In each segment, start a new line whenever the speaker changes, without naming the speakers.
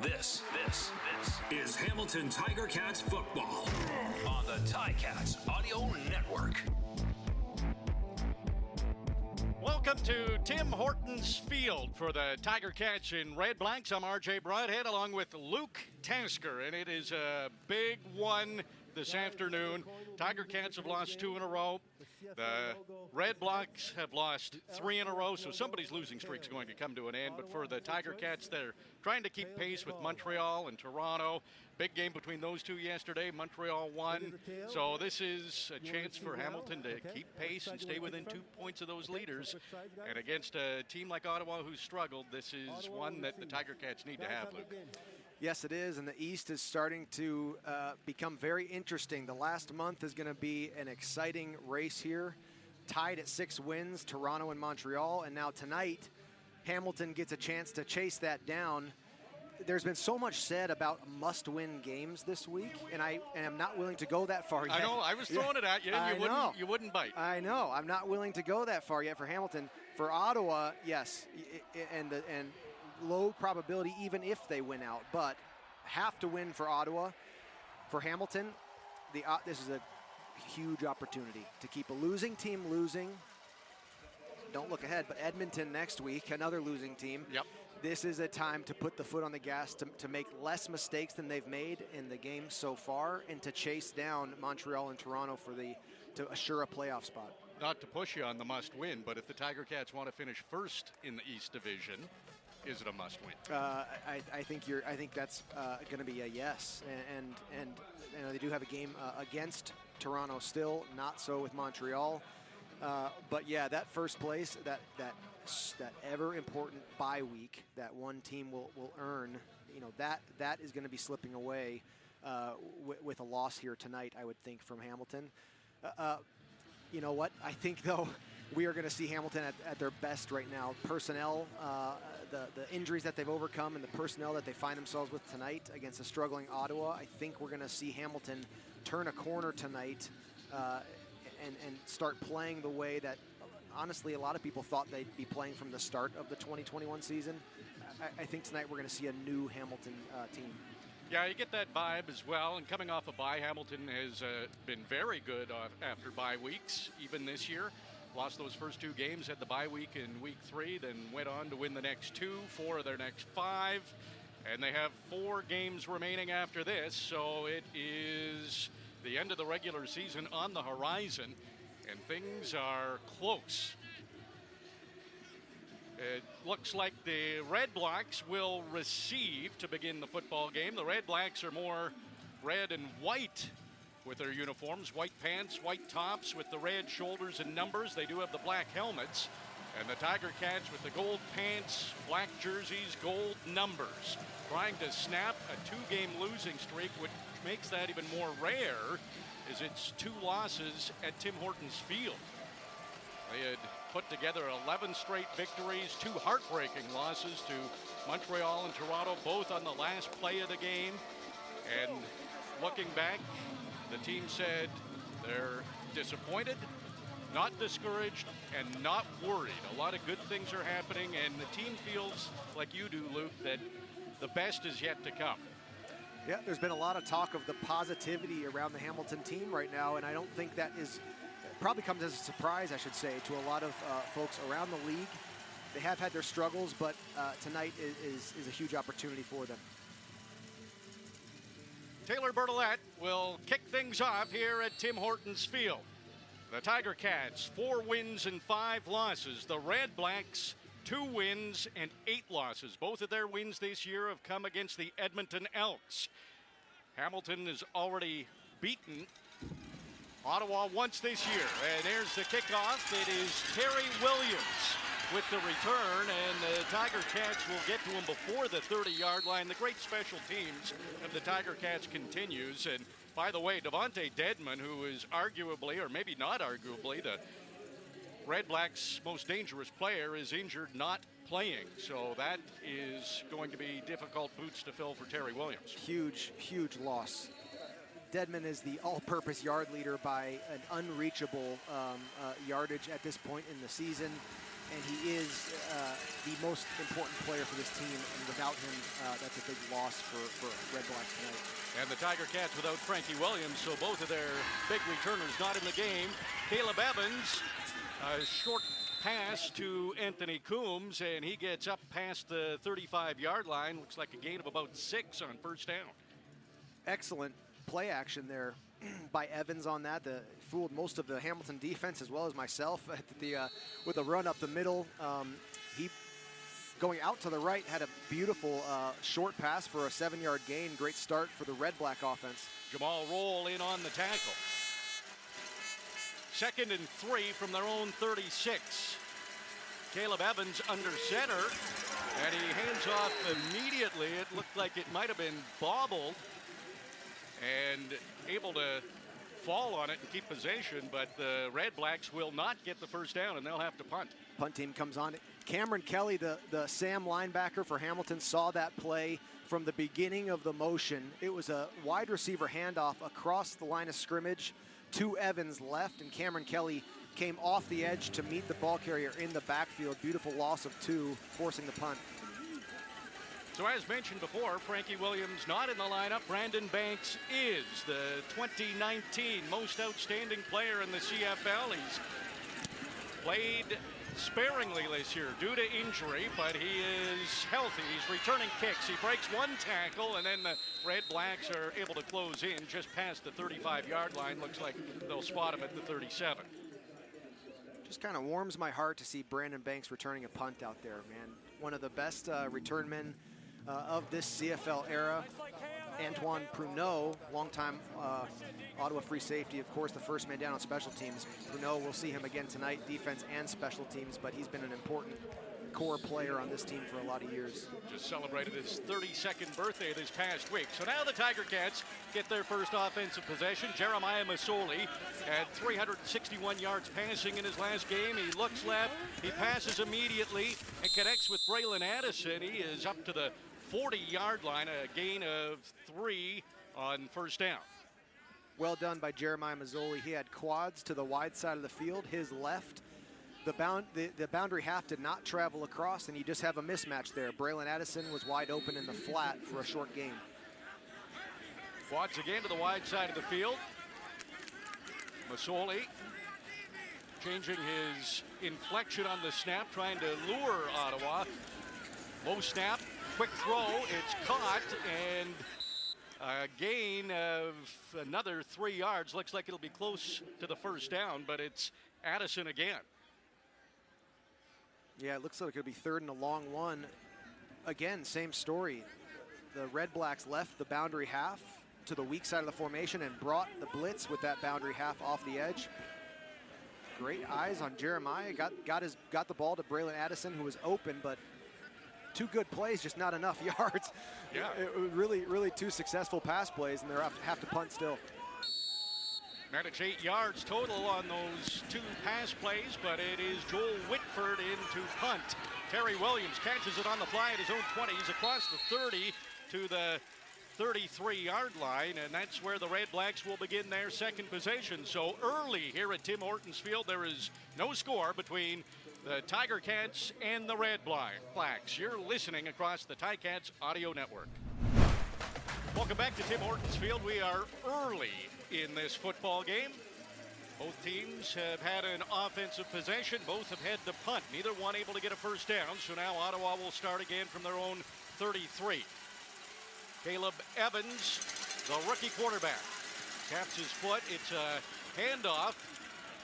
This is Hamilton Tiger Cats football on the Ticats Audio Network.
Welcome to Tim Hortons Field for the Tiger Cats in Redblacks. I'm RJ Broadhead along with Luke Tasker, and it is a big one this afternoon. Tiger Cats have lost 2 in a row. The Redblacks have lost 3 in a row, so somebody's losing streak's going to come to an end. But for the Tiger Cats, they're trying to keep pace with Montreal and Toronto. Big game between those two yesterday. Montreal won. So this is a chance for Hamilton to keep pace and stay within 2 points of those leaders. And against a team like Ottawa who's struggled, this is one that the Tiger Cats need to have, Luke.
Yes, it is, and the East is starting to become very interesting. The last month is going to be an exciting race here, tied at 6 wins, Toronto and Montreal, and now tonight, Hamilton gets a chance to chase that down. There's been so much said about must-win games this week, and I'm not willing to go that far yet.
I know, I was throwing it at you, and you wouldn't bite.
I know, I'm not willing to go that far yet for Hamilton. For Ottawa, yes, and low probability even if they win out, but have to win for Ottawa. For Hamilton, this is a huge opportunity to keep a losing team losing. Don't look ahead, but Edmonton next week, another losing team.
Yep.
This is a time to put the foot on the gas, to make less mistakes than they've made in the game so far, and to chase down Montreal and Toronto to assure a playoff spot.
Not to push you on the must-win, but if the Tiger Cats want to finish first in the East Division, is it a must-win?
I think that's going to be a yes, and you know, they do have a game against Toronto still, not so with Montreal. But yeah, that first place, that ever important bye week that one team will earn, you know, that is going to be slipping away with a loss here tonight, I would think, from Hamilton. You know what? I think though we are going to see Hamilton at their best right now. Personnel, the injuries that they've overcome and the personnel that they find themselves with tonight against a struggling Ottawa, I think we're going to see Hamilton turn a corner tonight and start playing the way that, honestly, a lot of people thought they'd be playing from the start of the 2021 season. I think tonight we're going to see a new Hamilton team.
Yeah, you get that vibe as well. And coming off a bye, Hamilton has been very good after bye weeks, even this year. Lost those first 2 games, had the bye week in week 3, then went on to win the next 2, 4 of their next 5. And they have 4 games remaining after this. So it is the end of the regular season on the horizon, and things are close. It looks like the Redblacks will receive to begin the football game. The Redblacks are more red and white with their uniforms, white pants, white tops with the red shoulders and numbers. They do have the black helmets. And the Tiger Cats with the gold pants, black jerseys, gold numbers, trying to snap a 2-game losing streak, which makes that even more rare, as it's 2 losses at Tim Hortons Field. They had put together 11 straight victories, 2 heartbreaking losses to Montreal and Toronto, both on the last play of the game. And looking back, the team said they're disappointed, not discouraged, and not worried. A lot of good things are happening, and the team feels like you do, Luke, that the best is yet to come.
Yeah, there's been a lot of talk of the positivity around the Hamilton team right now, and I don't think that probably comes as a surprise, I should say, to a lot of folks around the league. They have had their struggles, but tonight is a huge opportunity for them.
Taylor Bertolette will kick things off here at Tim Hortons Field. The Tiger Cats, 4 wins and 5 losses. The Redblacks, 2 wins and 8 losses. Both of their wins this year have come against the Edmonton Elks. Hamilton has already beaten Ottawa once this year. And there's the kickoff. It is Terry Williams with the return, and the Tiger Cats will get to him before the 30-yard line. The great special teams of the Tiger Cats continues. And by the way, Devontae Dedman, who is arguably, or maybe not arguably, the Redblacks' most dangerous player, is injured, not playing. So that is going to be difficult boots to fill for Terry Williams.
Huge, huge loss. Dedman is the all-purpose yard leader by an unreachable yardage at this point in the season. and he is the most important player for this team, and without him, that's a big loss for Redblacks tonight.
And the Tiger Cats without Frankie Williams, so both of their big returners not in the game. Caleb Evans, a short pass to Anthony Coombs, and he gets up past the 35-yard line. Looks like a gain of about 6 on first down.
Excellent play action there by Evans on that. Fooled most of the Hamilton defense as well as myself with a run up the middle. He, going out to the right, had a beautiful short pass for a 7-yard gain. Great start for the Red Black offense.
Jamal Roll in on the tackle. 2nd and 3 from their own 36. Caleb Evans under center, and he hands off immediately. It looked like it might have been bobbled, and able to fall on it and keep possession, but the Red Blacks will not get the first down, and they'll have to punt.
Punt team comes on. Cameron Kelly, the Sam linebacker for Hamilton, saw that play from the beginning of the motion. It was a wide receiver handoff across the line of scrimmage to Evans left, and Cameron Kelly came off the edge to meet the ball carrier in the backfield. Beautiful loss of 2, forcing the punt.
So as mentioned before, Frankie Williams not in the lineup. Brandon Banks is the 2019 most outstanding player in the CFL. He's played sparingly this year due to injury, but he is healthy. He's returning kicks. He breaks 1 tackle, and then the Red Blacks are able to close in just past the 35-yard line. Looks like they'll spot him at the 37.
Just kind of warms my heart to see Brandon Banks returning a punt out there, man. One of the best return men of this CFL era. Antoine Pruneau, longtime Ottawa free safety, of course, the first man down on special teams. Pruneau, we'll see him again tonight, defense and special teams, but he's been an important core player on this team for a lot of years.
Just celebrated his 32nd birthday this past week. So now the Tiger Cats get their first offensive possession. Jeremiah Masoli had 361 yards passing in his last game. He looks left, he passes immediately and connects with Braylon Addison. He is up to the 40-yard line, a gain of 3 on first down.
Well done by Jeremiah Mazzoli. He had quads to the wide side of the field, his left. The boundary half did not travel across, and you just have a mismatch there. Braylon Addison was wide open in the flat for a short gain.
Quads again to the wide side of the field. Masoli changing his inflection on the snap, trying to lure Ottawa. Low snap, quick throw, it's caught, and a gain of another 3 yards. Looks like it'll be close to the first down, but it's Addison again.
Yeah, it looks like it'll be 3rd and a long one. Again, same story. The Red Blacks left the boundary half to the weak side of the formation and brought the blitz with that boundary half off the edge. Great eyes on Jeremiah. Got the ball to Braylon Addison, who was open, but 2 good plays, just not enough yards.
Yeah.
It was really 2 successful pass plays, and they're have to punt still.
Managed 8 yards total on those 2 pass plays, but it is Joel Whitford into punt. Terry Williams catches it on the fly at his own 20. He's across the 30 to the 33-yard line, and that's where the Red Blacks will begin their second possession. So early here at Tim Hortons Field, there is no score between the Tiger Cats and the Red Blacks. You're listening across the Ticats audio network. Welcome back to Tim Hortons Field. We are early in this football game. Both teams have had an offensive possession. Both have had to punt. Neither one able to get a first down. So now Ottawa will start again from their own 33. Caleb Evans, the rookie quarterback, taps his foot. It's a handoff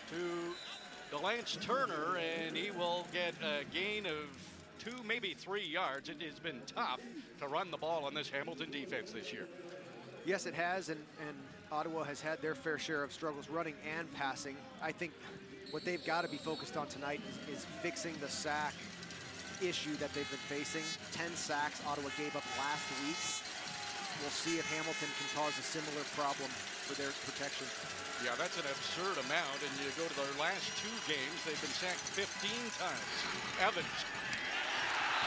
to Lance Turner, and he will get a gain of 2, maybe 3 yards. It has been tough to run the ball on this Hamilton defense this year.
Yes, it has, and Ottawa has had their fair share of struggles running and passing. I think what they've got to be focused on tonight is fixing the sack issue that they've been facing. 10 sacks Ottawa gave up last week. We'll see if Hamilton can cause a similar problem for their protection.
Yeah, that's an absurd amount, and you go to their last 2 games, they've been sacked 15 times. Evans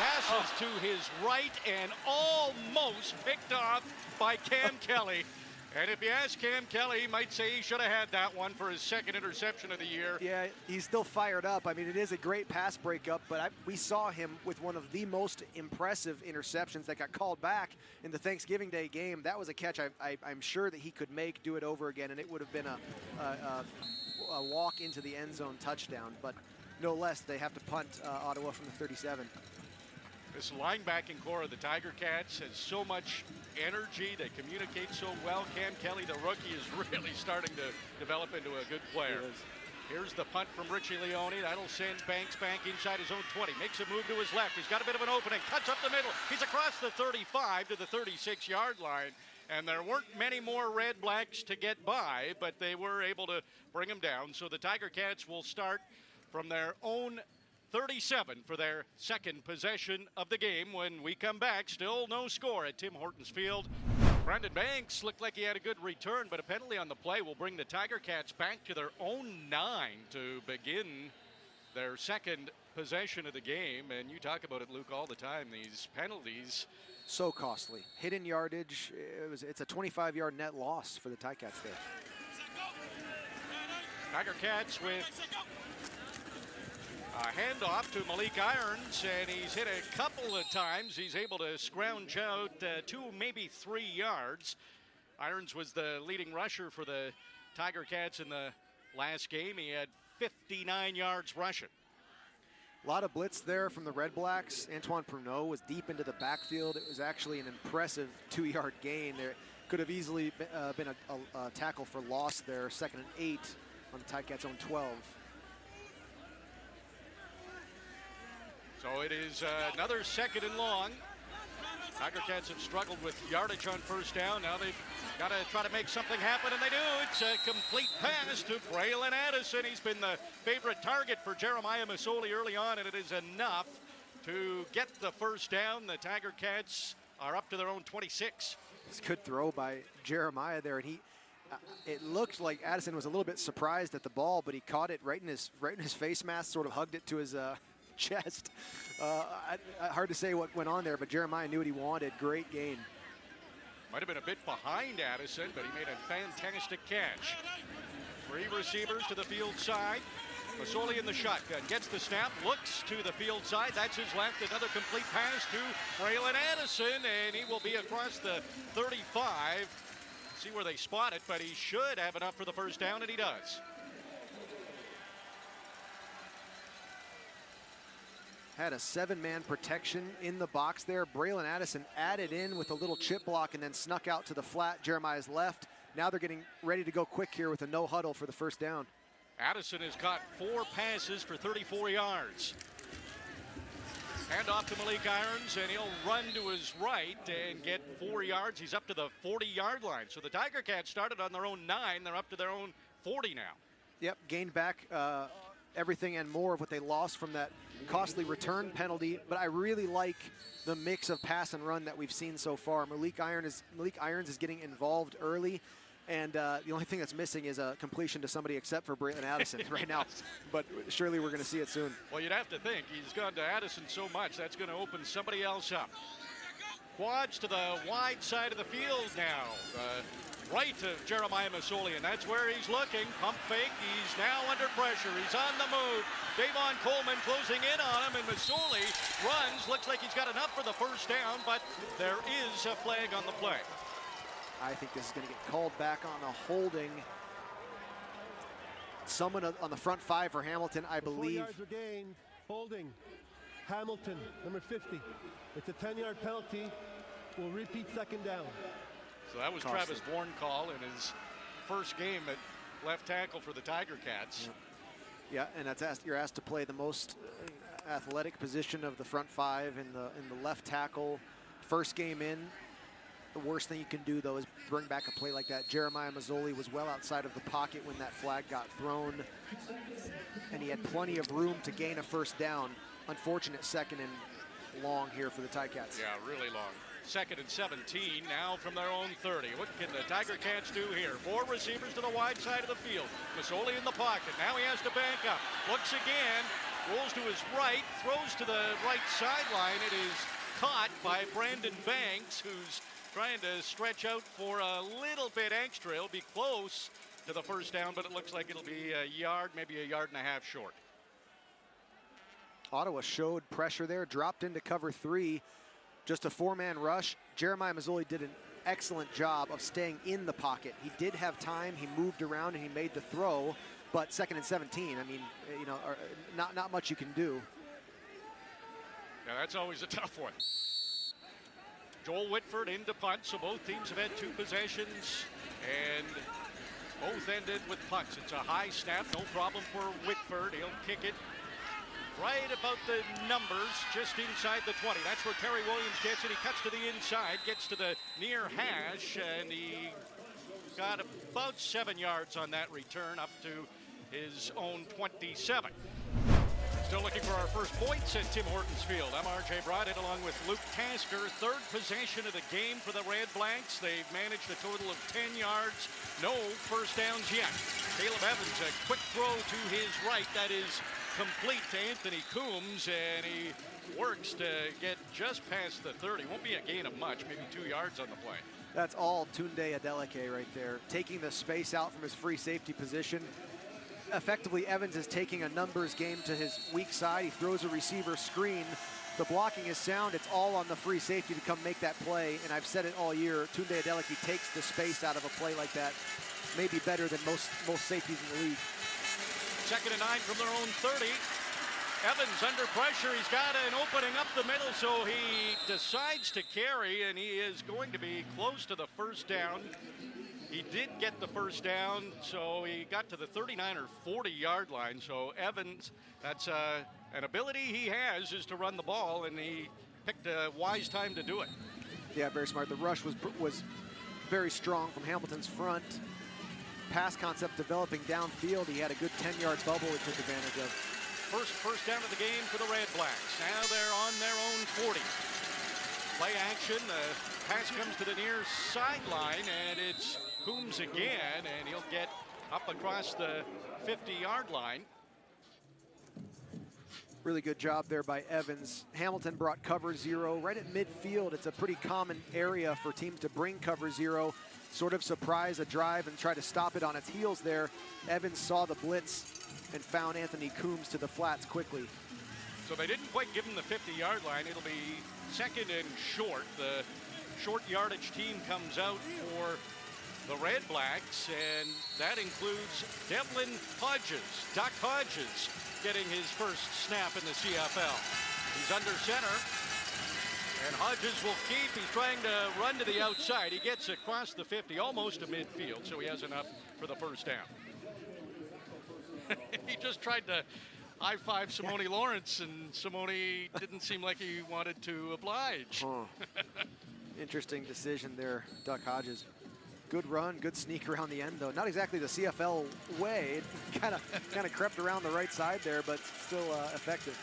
passes to his right and almost picked off by Cam Kelly. And if you ask Cam Kelly, he might say he should have had that one for his second interception of the year.
Yeah, he's still fired up. I mean, it is a great pass breakup, but we saw him with one of the most impressive interceptions that got called back in the Thanksgiving Day game. That was a catch I'm sure that he could do it over again, and it would have been a walk into the end zone touchdown. But no less, they have to punt Ottawa from the 37.
This linebacking core of the Tiger Cats has so much energy. They communicate so well. Cam Kelly, the rookie, is really starting to develop into a good player. Here's the punt from Richie Leone. That'll send Banks back inside his own 20. Makes a move to his left. He's got a bit of an opening. Cuts up the middle. He's across the 35 to the 36-yard line. And there weren't many more Redblacks to get by, but they were able to bring him down. So the Tiger Cats will start from their own 37 for their second possession of the game. When we come back, still no score at Tim Hortons Field. Brandon Banks looked like he had a good return, but a penalty on the play will bring the Tiger Cats back to their own 9 to begin their second possession of the game. And you talk about it, Luke, all the time, these penalties.
So costly. Hidden yardage, it's a 25-yard net loss for the Ticats there.
Tiger Cats with a handoff to Malik Irons, and he's hit a couple of times. He's able to scrounge out 2, maybe 3 yards. Irons was the leading rusher for the Tiger Cats in the last game. He had 59 yards rushing.
A lot of blitz there from the Redblacks. Antoine Pruneau was deep into the backfield. It was actually an impressive 2-yard gain. There could have easily been a tackle for loss there. 2nd and 8 on the Ticats' own 12.
So it is another 2nd and long. Tiger Cats have struggled with yardage on first down. Now they've got to try to make something happen, and they do. It's a complete pass to Braylon Addison. He's been the favorite target for Jeremiah Masoli early on, and it is enough to get the first down. The Tiger Cats are up to their own 26.
It's a good throw by Jeremiah there, and it looked like Addison was a little bit surprised at the ball, but he caught it right in his face mask, sort of hugged it to his chest. Hard to say what went on there, but Jeremiah knew what he wanted. Great gain.
Might have been a bit behind Addison, but he made a fantastic catch. 3 receivers to the field side. Masoli in the shotgun, gets the snap, looks to the field side. That's his left. Another complete pass to Braylon Addison, and he will be across the 35. See where they spot it, but he should have enough for the first down, and he does.
Had a 7-man protection in the box there. Braylon Addison added in with a little chip block and then snuck out to the flat. Jeremiah's left. Now they're getting ready to go quick here with a no huddle for the first down.
Addison has caught 4 passes for 34 yards. Hand off to Malik Irons, and he'll run to his right and get 4 yards. He's up to the 40-yard line. So the Tiger Cats started on their own 9. They're up to their own 40 now.
Yep, gained back everything and more of what they lost from that costly return penalty, but I really like the mix of pass and run that we've seen so far. Malik Irons is getting involved early, and the only thing that's missing is a completion to somebody except for Braylon Addison right now, but surely we're going to see it soon.
Well, you'd have to think he's gone to Addison so much that's going to open somebody else up. Quads to the wide side of the field now. Right of Jeremiah Masoli, and that's where he's looking. Pump fake. He's now under pressure. He's on the move. Davon Coleman closing in on him, and Masoli runs. Looks like he's got enough for the first down, but there is a flag on the play.
I think this is going to get called back on a holding. Someone on the front 5 for Hamilton, I believe.
4 yards gained. Holding. Hamilton, number 50. It's a 10-yard penalty. We'll repeat 2nd down.
So that was
Costly.
Travis Borncall in his first game at left tackle for the Tiger Cats.
Yeah, and you're asked to play the most athletic position of the front 5 in the left tackle. First game in. The worst thing you can do, though, is bring back a play like that. Jeremiah Masoli was well outside of the pocket when that flag got thrown, and he had plenty of room to gain a first down. Unfortunate 2nd and long here for the Ticats.
Yeah, really long. 2nd and 17 now from their own 30. What can the Tiger Cats do here? 4 receivers to the wide side of the field. Masoli in the pocket. Now he has to bank up. Looks again. Rolls to his right. Throws to the right sideline. It is caught by Brandon Banks, who's trying to stretch out for a little bit extra. It'll be close to the first down, but it looks like it'll be a yard, maybe a yard and a half short.
Ottawa showed pressure there, dropped into cover 3, just a 4-man rush. Jeremiah Mazzoli did an excellent job of staying in the pocket. He did have time, he moved around, and he made the throw, but 2nd and 17, I mean, you know, not much you can do.
Yeah, that's always a tough one. Joel Whitford into punt, so both teams have had 2 possessions, and both ended with punts. It's a high snap, no problem for Whitford. He'll kick it right about the numbers, just inside the 20. That's where Terry Williams gets it. He cuts to the inside, gets to the near hash, and he got about 7 yards on that return up to his own 27. Still looking for our first points at Tim Hortons Field. I'm RJ Broadhead along with Luke Tasker. 3rd possession of the game for the Redblacks. They've managed a total of 10 yards. No first downs yet. Caleb Evans, a quick throw to his right. That is complete to Anthony Coombs, and he works to get just past the 30. Won't be a gain of much, maybe 2 yards on the play.
That's all Tunde Adeleke right there, taking the space out from his free safety position. Effectively, Evans is taking a numbers game to his weak side. He throws a receiver screen. The blocking is sound. It's all on the free safety to come make that play. And I've said it all year, Tunde Adeleke takes the space out of a play like that. Maybe better than most safeties in the league.
2nd and 9 from their own 30. Evans under pressure. He's got an opening up the middle, so he decides to carry, and he is going to be close to the first down. He did get the first down, so he got to the 39 or 40 yard line. So Evans, that's an ability he has, is to run the ball, and he picked a wise time to do it.
Yeah, very smart. The rush was very strong from Hamilton's front. Pass concept developing downfield. He had a good 10-yard bubble he took advantage of.
First down of the game for the Redblacks. Now they're on their own 40. Play action. The pass comes to the near sideline, and it's Coombs again, and he'll get up across the 50-yard line.
Really good job there by Evans. Hamilton brought cover 0 right at midfield. It's a pretty common area for teams to bring cover 0, sort of surprise a drive and try to stop it on its heels there. Evans saw the blitz and found Anthony Coombs to the flats quickly.
So they didn't quite give him the 50-yard line. It'll be 2nd and short. The short yardage team comes out for the Redblacks, and that includes Devlin Hodges, Duck Hodges, getting his first snap in the CFL. He's under center, and Hodges will keep. He's trying to run to the outside. He gets across the 50, almost to midfield, so he has enough for the first down. He just tried to high-five Simone Lawrence, and Simone didn't seem like he wanted to oblige.
Interesting decision there, Duck Hodges. Good run, good sneak around the end, though. Not exactly the CFL way. It kind of crept around the right side there, but still effective.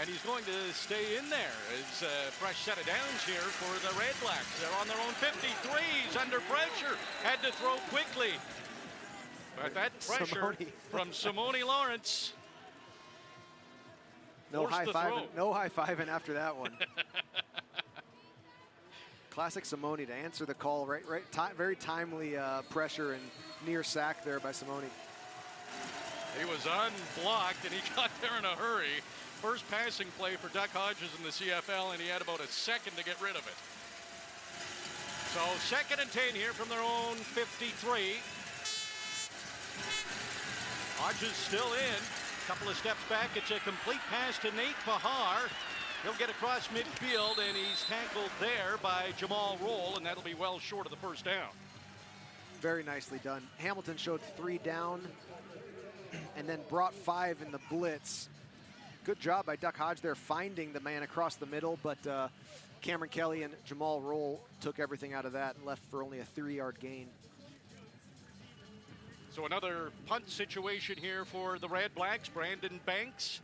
And he's going to stay in there. It's a fresh set of downs here for the Redblacks. They're on their own 53. He's under pressure. Had to throw quickly. But that pressure from Simone Lawrence.
No high-fiving after that one. Classic Simone to answer the call. Very timely pressure and near sack there by Simone.
He was unblocked, and he got there in a hurry. First passing play for Duck Hodges in the CFL, and he had about a second to get rid of it. So 2nd and 10 here from their own 53. Hodges still in. Couple of steps back. It's a complete pass to Nate Bahar. He'll get across midfield, and he's tackled there by Jamal Roll, and that'll be well short of the first down.
Very nicely done. Hamilton showed 3 down and then brought 5 in the blitz. Good job by Duck Hodge there finding the man across the middle, but Cameron Kelly and Jamal Roll took everything out of that and left for only a 3-yard gain.
So another punt situation here for the Redblacks. Brandon Banks,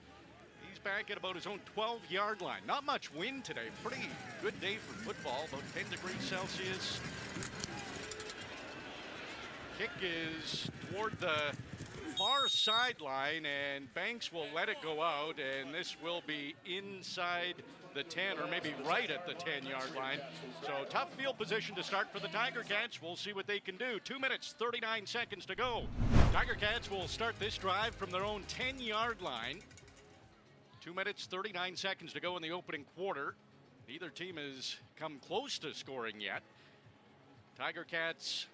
he's back at about his own 12-yard line. Not much wind today. Pretty good day for football, about 10 degrees Celsius. Kick is toward the far sideline, and Banks will let it go out, and this will be inside the 10, or maybe right at the 10-yard line. So tough field position to start for the Tiger Cats. We'll see what they can do. 2 minutes, 39 seconds to go. Tiger Cats will start this drive from their own 10-yard line. 2 minutes, 39 seconds to go in the opening quarter. Neither team has come close to scoring yet. Tiger Cats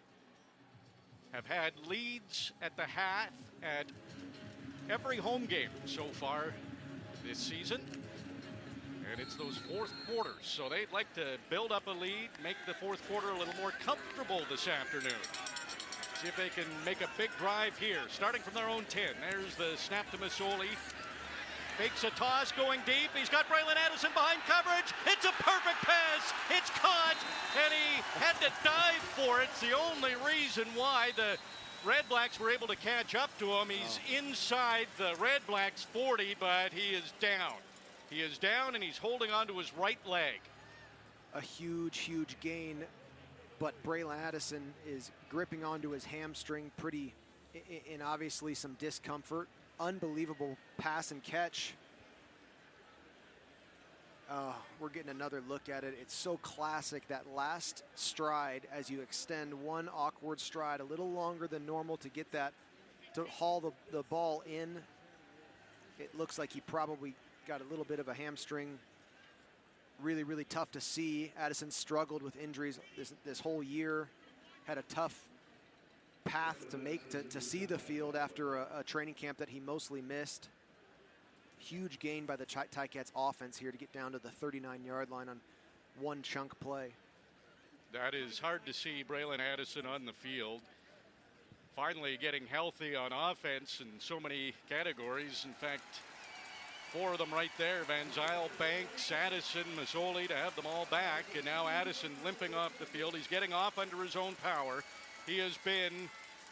have had leads at the half at every home game so far this season. And it's those fourth quarters. So they'd like to build up a lead, make the fourth quarter a little more comfortable this afternoon. See if they can make a big drive here, starting from their own 10. There's the snap to Masoli. Fakes a toss, going deep. He's got Braylon Addison behind coverage. It's a perfect pass. It's caught, and he had to dive for it. It's the only reason why the Redblacks were able to catch up to him. He's inside the Redblacks 40, but he is down. He is down, and he's holding on to his right leg.
A huge, huge gain, but Braylon Addison is gripping onto his hamstring pretty, in obviously some discomfort. Unbelievable pass and catch. We're getting another look at it. It's so classic, that last stride as you extend one awkward stride a little longer than normal to get that, to haul the ball in. It looks like he probably got a little bit of a hamstring. Really, really tough to see. Addison struggled with injuries this whole year. Had a tough path to make to see the field after a training camp that he mostly missed. Huge gain by the Ticats offense here to get down to the 39-yard line on one chunk play.
That is hard to see Braylon Addison on the field. Finally getting healthy on offense in so many categories. In fact, 4 of them right there. Van Zyl, Banks, Addison, Masoli, to have them all back. And now Addison limping off the field. He's getting off under his own power. He has been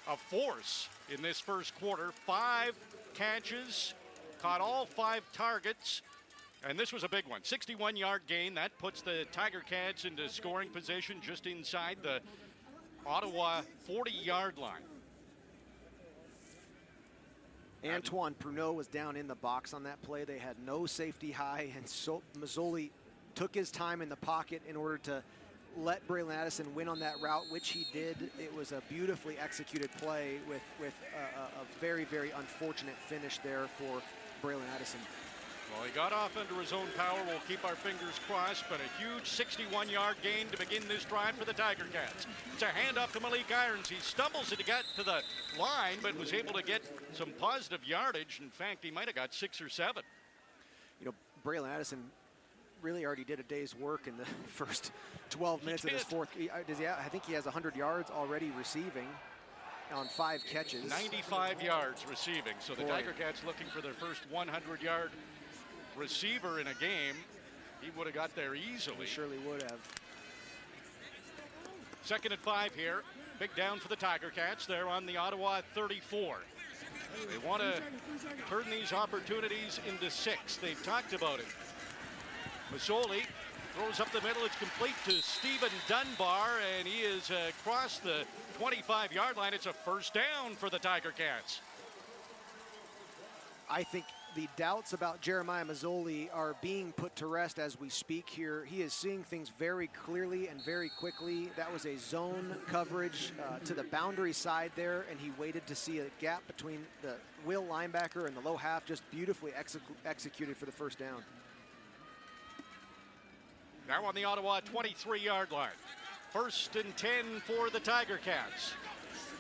a force in this first quarter. 5 catches, caught all 5 targets, and this was a big one. 61-yard gain. That puts the Tiger Cats into scoring position just inside the Ottawa 40-yard line.
Antoine Pruneau was down in the box on that play. They had no safety high, and so Masoli took his time in the pocket in order to let Braylon Addison win on that route, which he did. It was a beautifully executed play with a very, very unfortunate finish there for Braylon Addison.
Well, he got off under his own power. We'll keep our fingers crossed, but a huge 61-yard gain to begin this drive for the Tiger Cats. It's a handoff to Malik Irons. He stumbles to get to the line, but was able to get some positive yardage. In fact, he might have got 6 or 7.
You know, Braylon Addison really already did a day's work in the first 12 minutes of his fourth. I think he has 100 yards already receiving on 5 catches.
95 yards receiving. So the Tiger Cats looking for their first 100-yard receiver in a game. He would have got there easily.
He surely would have.
2nd and 5 here. Big down for the Tiger Cats. They're on the Ottawa 34. They want to turn these opportunities into 6. They've talked about it. Masoli throws up the middle. It's complete to Stephen Dunbar, and he is across the 25-yard line. It's a first down for the Tiger Cats.
I think the doubts about Jeremiah Masoli are being put to rest as we speak here. He is seeing things very clearly and very quickly. That was a zone coverage to the boundary side there, and he waited to see a gap between the will linebacker and the low half, just beautifully executed for the first down.
Now on the Ottawa 23-yard line. 1st and 10 for the Tiger Cats.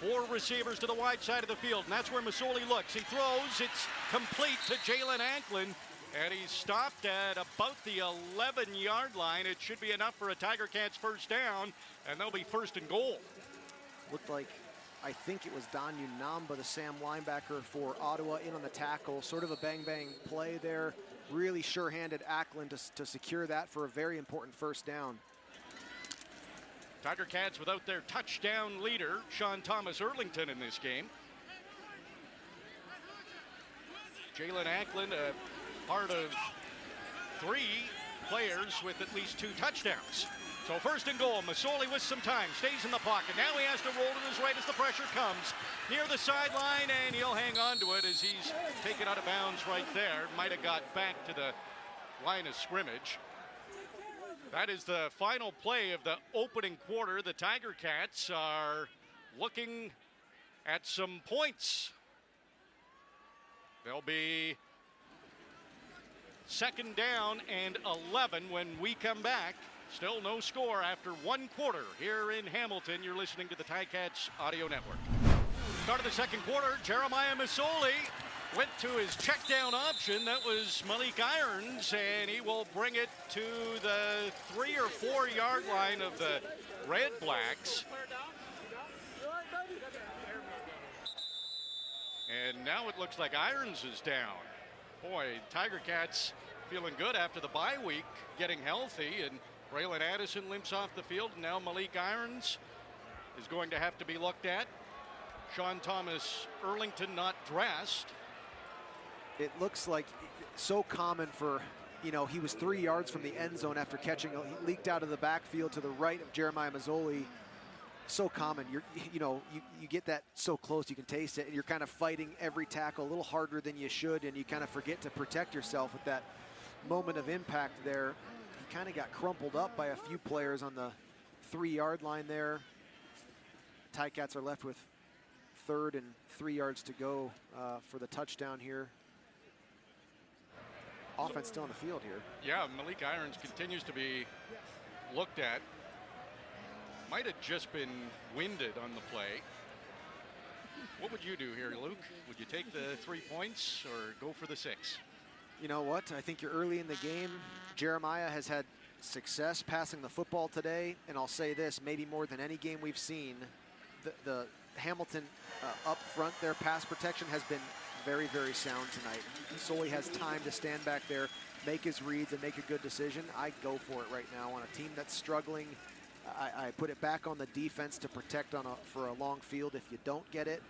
4 receivers to the wide side of the field, and that's where Masoli looks. He throws. It's complete to Jalen Anklin, and he's stopped at about the 11-yard line. It should be enough for a Tiger Cats first down, and they'll be 1st and goal.
Looked like, I think it was Don Unamba, the Sam linebacker for Ottawa, in on the tackle. Sort of a bang-bang play there. Really sure-handed Acklin to secure that for a very important first down.
Tiger Cats without their touchdown leader, Sean Thomas Erlington, in this game. Jalen Anklin, a part of 3 players with at least 2 touchdowns. So 1st and goal, Masoli with some time, stays in the pocket. Now he has to roll to his right as the pressure comes. Near the sideline, and he'll hang on to it as he's taken out of bounds right there. Might have got back to the line of scrimmage. That is the final play of the opening quarter. The Tiger Cats are looking at some points. They'll be second down and 11 when we come back. Still no score after one quarter here in Hamilton. You're listening to the Ticats Audio Network. Start of the second quarter, Jeremiah Masoli went to his check down option. That was Malik Irons, and he will bring it to the 3 or 4 yard line of the Redblacks. And now it looks like Irons is down. Boy, Tiger Cats feeling good after the bye week, getting healthy, and Braylon Addison limps off the field, and now Malik Irons is going to have to be looked at. Sean Thomas Erlington not dressed.
It looks like so common for, he was 3 yards from the end zone after catching. He leaked out of the backfield to the right of Jeremiah Masoli. So common. You get that so close you can taste it, and you're kind of fighting every tackle a little harder than you should, and you kind of forget to protect yourself with that moment of impact there. He kind of got crumpled up by a few players on the 3 yard line there. Ticats are left with 3rd and 3 yards to go for the touchdown here. Offense still on the field here.
Yeah, Malik Irons continues to be looked at. Might have just been winded on the play. What would you do here, Luke? Would you take the 3 points or go for the 6?
You know what? I think you're early in the game. Jeremiah has had success passing the football today, and I'll say this, maybe more than any game we've seen, the Hamilton up front, their pass protection has been very, very sound tonight. Masoli has time to stand back there, make his reads, and make a good decision. I go for it right now on a team that's struggling. I put it back on the defense to protect for a long field. If you don't get it,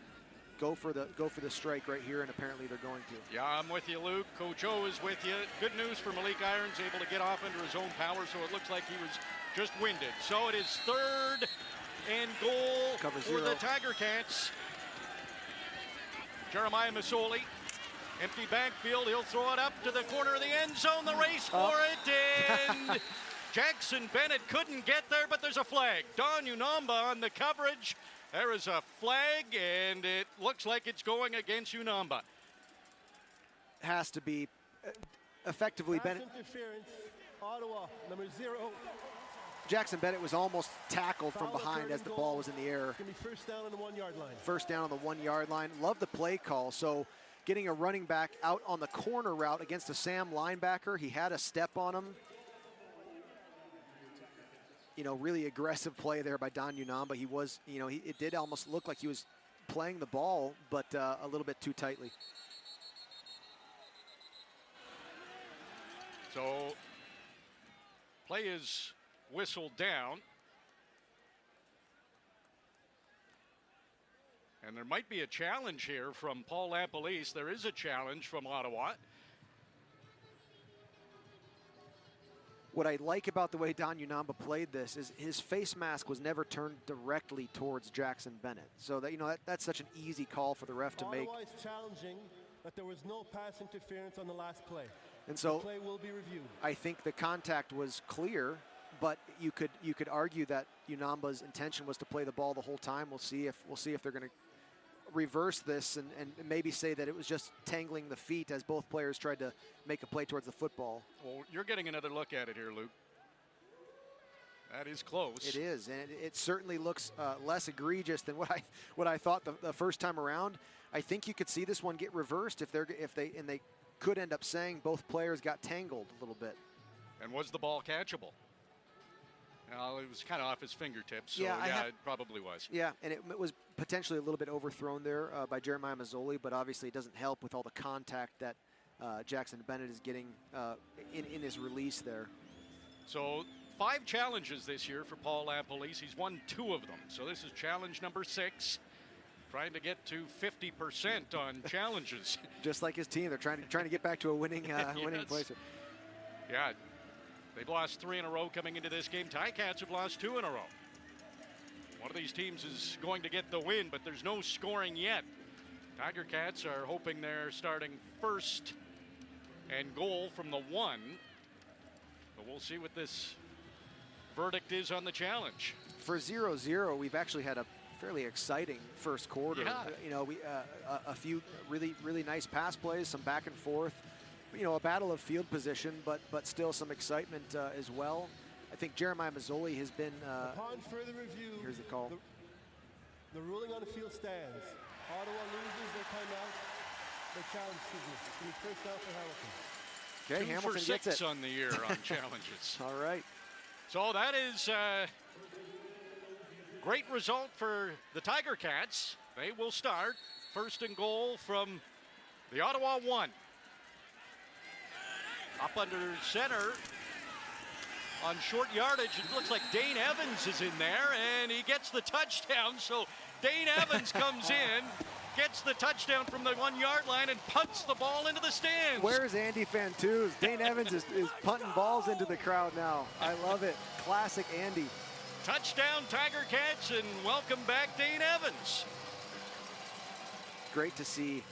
go for the strike right here, and apparently they're going to.
Yeah, I'm with you, Luke. Coach O is with you. Good news for Malik Irons, able to get off under his own power, so it looks like he was just winded. So it is 3rd and goal for the Tiger Cats. Jeremiah Masoli, empty backfield. He'll throw it up to the corner of the end zone. The race for it, and Jackson Bennett couldn't get there, but there's a flag. Don Unamba on the coverage. There is a flag, and it looks like it's going against Unamba.
Has to be effectively Bennett.
Interference, Ottawa, number 0.
Jackson Bennett was almost tackled from behind as the ball was in the air.
It's going to be first down on the 1 yard line.
First down on the 1 yard line. Love the play call. So getting a running back out on the corner route against a Sam linebacker. He had a step on him. Really aggressive play there by Don Unamba. He was, it did almost look like he was playing the ball, but a little bit too tightly.
So play is whistled down. And there might be a challenge here from Paul Lapolice. There is a challenge from Ottawa.
What I like about the way Don Unamba played this is his face mask was never turned directly towards Jackson Bennett. So that that's such an easy call for the ref to make.
Ottawa is challenging that there was no pass interference on the last play.
And so
the play will be reviewed.
I think the contact was clear, but you could argue that Unamba's intention was to play the ball the whole time. We'll see if they're going to reverse this and maybe say that it was just tangling the feet as both players tried to make a play towards the football.
Well, you're getting another look at it here, Luke. That is close.
It is, and it certainly looks less egregious than what I thought the first time around. I think you could see this one get reversed if they could end up saying both players got tangled a little bit.
And was the ball catchable? Well, it was kind of off his fingertips, so it probably was.
Yeah, and it was potentially a little bit overthrown there by Jeremiah Masoli, but obviously it doesn't help with all the contact that Jackson Bennett is getting in his release there.
So 5 challenges this year for Paul Lapolice. He's won 2 of them. So this is challenge number 6, trying to get to 50% on challenges.
Just like his team, they're trying to get back to a winning winning place.
Yeah. They've lost 3 in a row coming into this game. Ticats have lost 2 in a row. One of these teams is going to get the win, but there's no scoring yet. Tiger Cats are hoping they're starting 1st and goal from the 1. But we'll see what this verdict is on the challenge.
For 0-0, we've actually had a fairly exciting first quarter.
Yeah.
You know, we a few really nice pass plays, some back and forth. You know, a battle of field position, but still some excitement as well. I think Jeremiah Mazzoli has been.
Upon further review,
here's the call.
The ruling on the field stands. Ottawa loses their timeout. They challenge Sydney. First down for Hamilton.
Okay,
2
Hamilton
for
gets
6
it.
on the year on challenges.
All right.
So that is great result for the Tiger Cats. They will start first and goal from the Ottawa 1. Up under center on short yardage. It looks like Dane Evans is in there, and he gets the touchdown. So Dane Evans comes in, gets the touchdown from the 1 yard line, and punts the ball into the stands.
Where's Andy Fantouz? Dane Evans is punting balls into the crowd now. I love it. Classic Andy.
Touchdown, Tiger Cats, and welcome back, Dane Evans.
Great to see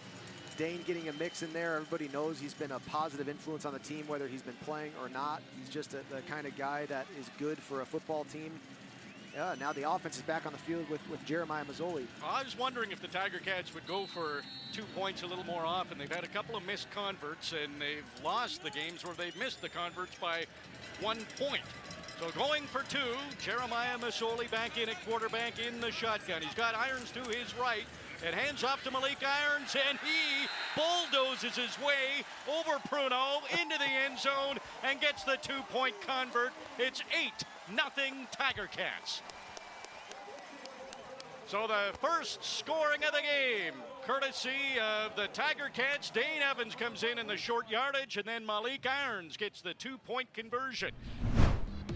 Dane getting a mix in there. Everybody knows he's been a positive influence on the team, whether he's been playing or not. He's just the kind of guy that is good for a football team. Now the offense is back on the field with Jeremiah Mazzoli.
I was wondering if the Tiger Cats would go for 2 points a little more often. They've had a couple of missed converts, and they've lost the games where they've missed the converts by 1 point. So going for 2, Jeremiah Mazzoli back in at quarterback in the shotgun. He's got Irons to his right and hands off to Malik Irons, and he bulldozes his way over Pruno into the end zone and gets the 2-point convert. It's 8-0 Tiger Cats. So the first scoring of the game, courtesy of the Tiger Cats. Dane Evans comes in the short yardage, and then Malik Irons gets the 2-point conversion.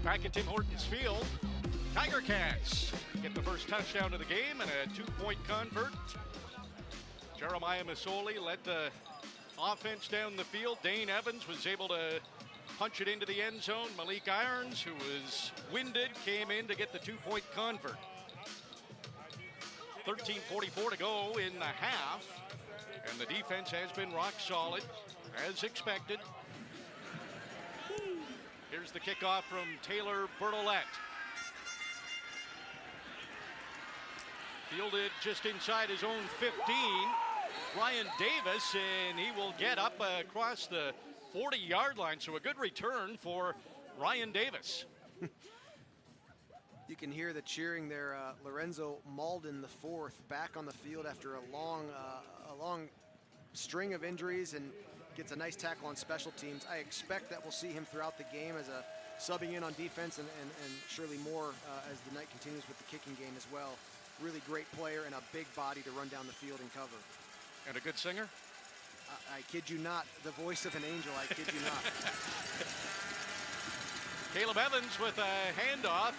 Back at Tim Hortons Field, Tiger Cats get the first touchdown of the game and a 2-point convert. Jeremiah Mazzoli led the offense down the field. Dane Evans was able to punch it into the end zone. Malik Irons, who was winded, came in to get the 2-point convert. 13:44 to go in the half, and the defense has been rock solid, as expected. Here's the kickoff from Taylor Bertolette. Fielded just inside his own 15. Ryan Davis, and he will get up across the 40-yard line, so a good return for Ryan Davis.
You can hear the cheering there. Lorenzo Malden, the fourth, back on the field after a long string of injuries, and gets a nice tackle on special teams. I expect that we'll see him throughout the game as a subbing in on defense, and surely more as the night continues with the kicking game as well. Really great player and a big body to run down the field and cover.
And a good singer?
I kid you not. The voice of an angel, I kid you not.
Caleb Evans with a handoff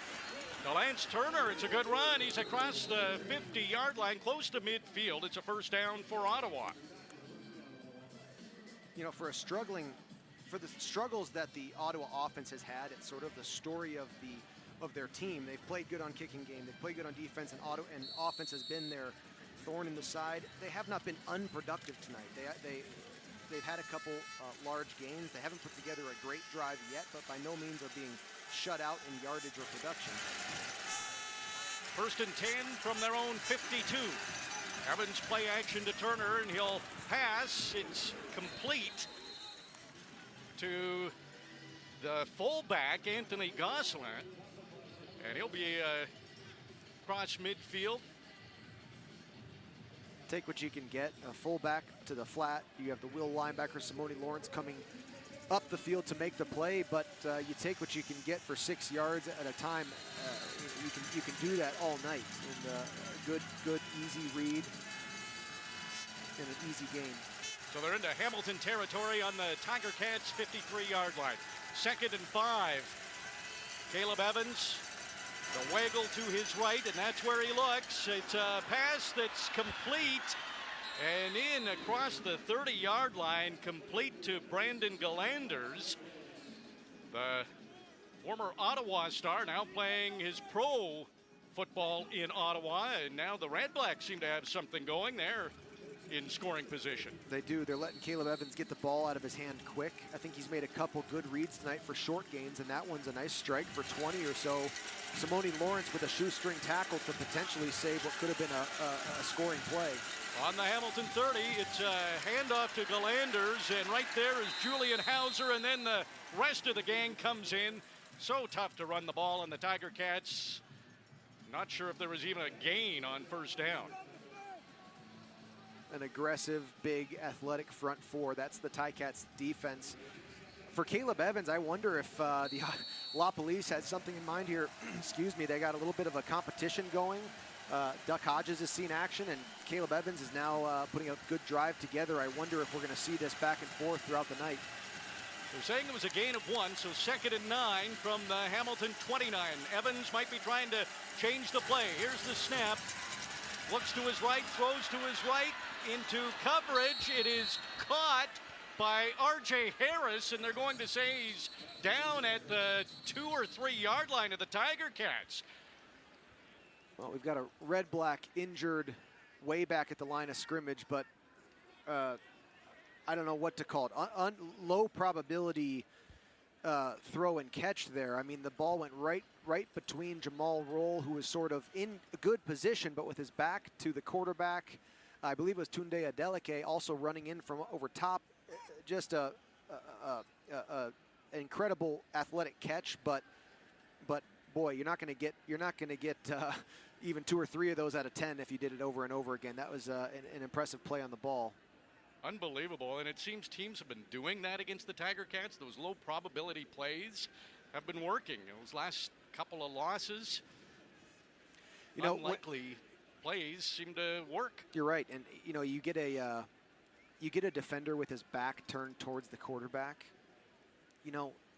to Lance Turner. It's a good run. He's across the 50-yard line, close to midfield. It's a first down for Ottawa.
You know, for the struggles that the Ottawa offense has had, it's sort of the story of their team. They've played good on kicking game. They've played good on defense, and offense has been their thorn in the side. They have not been unproductive tonight. They've had a couple large gains. They haven't put together a great drive yet, but by no means are being shut out in yardage or production.
First and 10 from their own 52. Evans play action to Turner, and he'll pass. It's complete to the fullback, Anthony Gosselin, and he'll be across midfield.
Take what you can get. A fullback to the flat. You have the will linebacker Simone Lawrence coming up the field to make the play, but you take what you can get for 6 yards at a time. You can do that all night. And good, easy read in an easy game.
So they're into Hamilton territory on the Tiger Cats 53-yard line. 2nd and 5. Caleb Evans, the waggle to his right, and that's where he looks. It's a pass that's complete and in across the 30-yard line, complete to Brandon Galanders, the former Ottawa star, now playing his pro football in Ottawa, and now the Redblacks seem to have something going there. in scoring position.
They do. They're letting Caleb Evans get the ball out of his hand quick. I think he's made a couple good reads tonight for short gains, and that one's a nice strike for 20 or so. Simone Lawrence with a shoestring tackle to potentially save what could have been a scoring play.
On the Hamilton 30, it's a handoff to Galanders, and right there is Julian Hauser, and then the rest of the gang comes in. So tough to run the ball, and the Tiger Cats, not sure if there was even a gain on first down.
An aggressive, big, athletic front four. That's the Ticats defense. For Caleb Evans, I wonder if the La Police had something in mind here. Excuse me, they got a little bit of a competition going. Duck Hodges has seen action, and Caleb Evans is now putting a good drive together. I wonder if we're going to see this back and forth throughout the night.
They're saying it was a gain of 1, so 2nd and 9 from the Hamilton 29. Evans might be trying to change the play. Here's the snap. Looks to his right, throws to his right, into coverage. It is caught by R.J. Harris, and they're going to say he's down at the 2 or 3 yard line of the Tiger Cats.
Well, we've got a Redblack injured way back at the line of scrimmage, but I don't know what to call it. Low probability throw and catch there. I mean, the ball went right between Jamal Roll, who was sort of in a good position, but with his back to the quarterback. I believe it was Tunde Adeleke also running in from over top. Just a incredible athletic catch, but boy, you're not going to get even 2 or 3 of those out of 10 if you did it over and over again. That was an impressive play on the ball.
Unbelievable, and it seems teams have been doing that against the Tiger Cats. Those low probability plays have been working. Those last couple of losses, unlikely plays seem to work.
You're right, and you get a defender with his back turned towards the quarterback.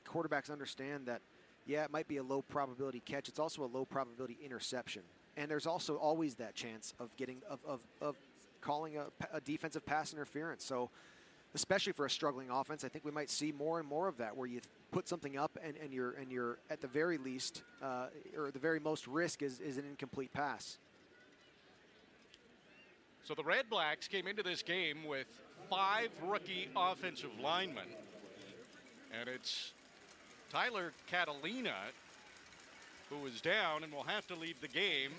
Quarterbacks understand that. Yeah, it might be a low probability catch. It's also a low probability interception, and there's also always that chance of getting of calling a defensive pass interference. So, especially for a struggling offense, I think we might see more and more of that, where you put something up and you're at the very least or the very most risk is an incomplete pass.
So the Redblacks came into this game with 5 rookie offensive linemen, and it's Tyler Catalina who is down and will have to leave the game.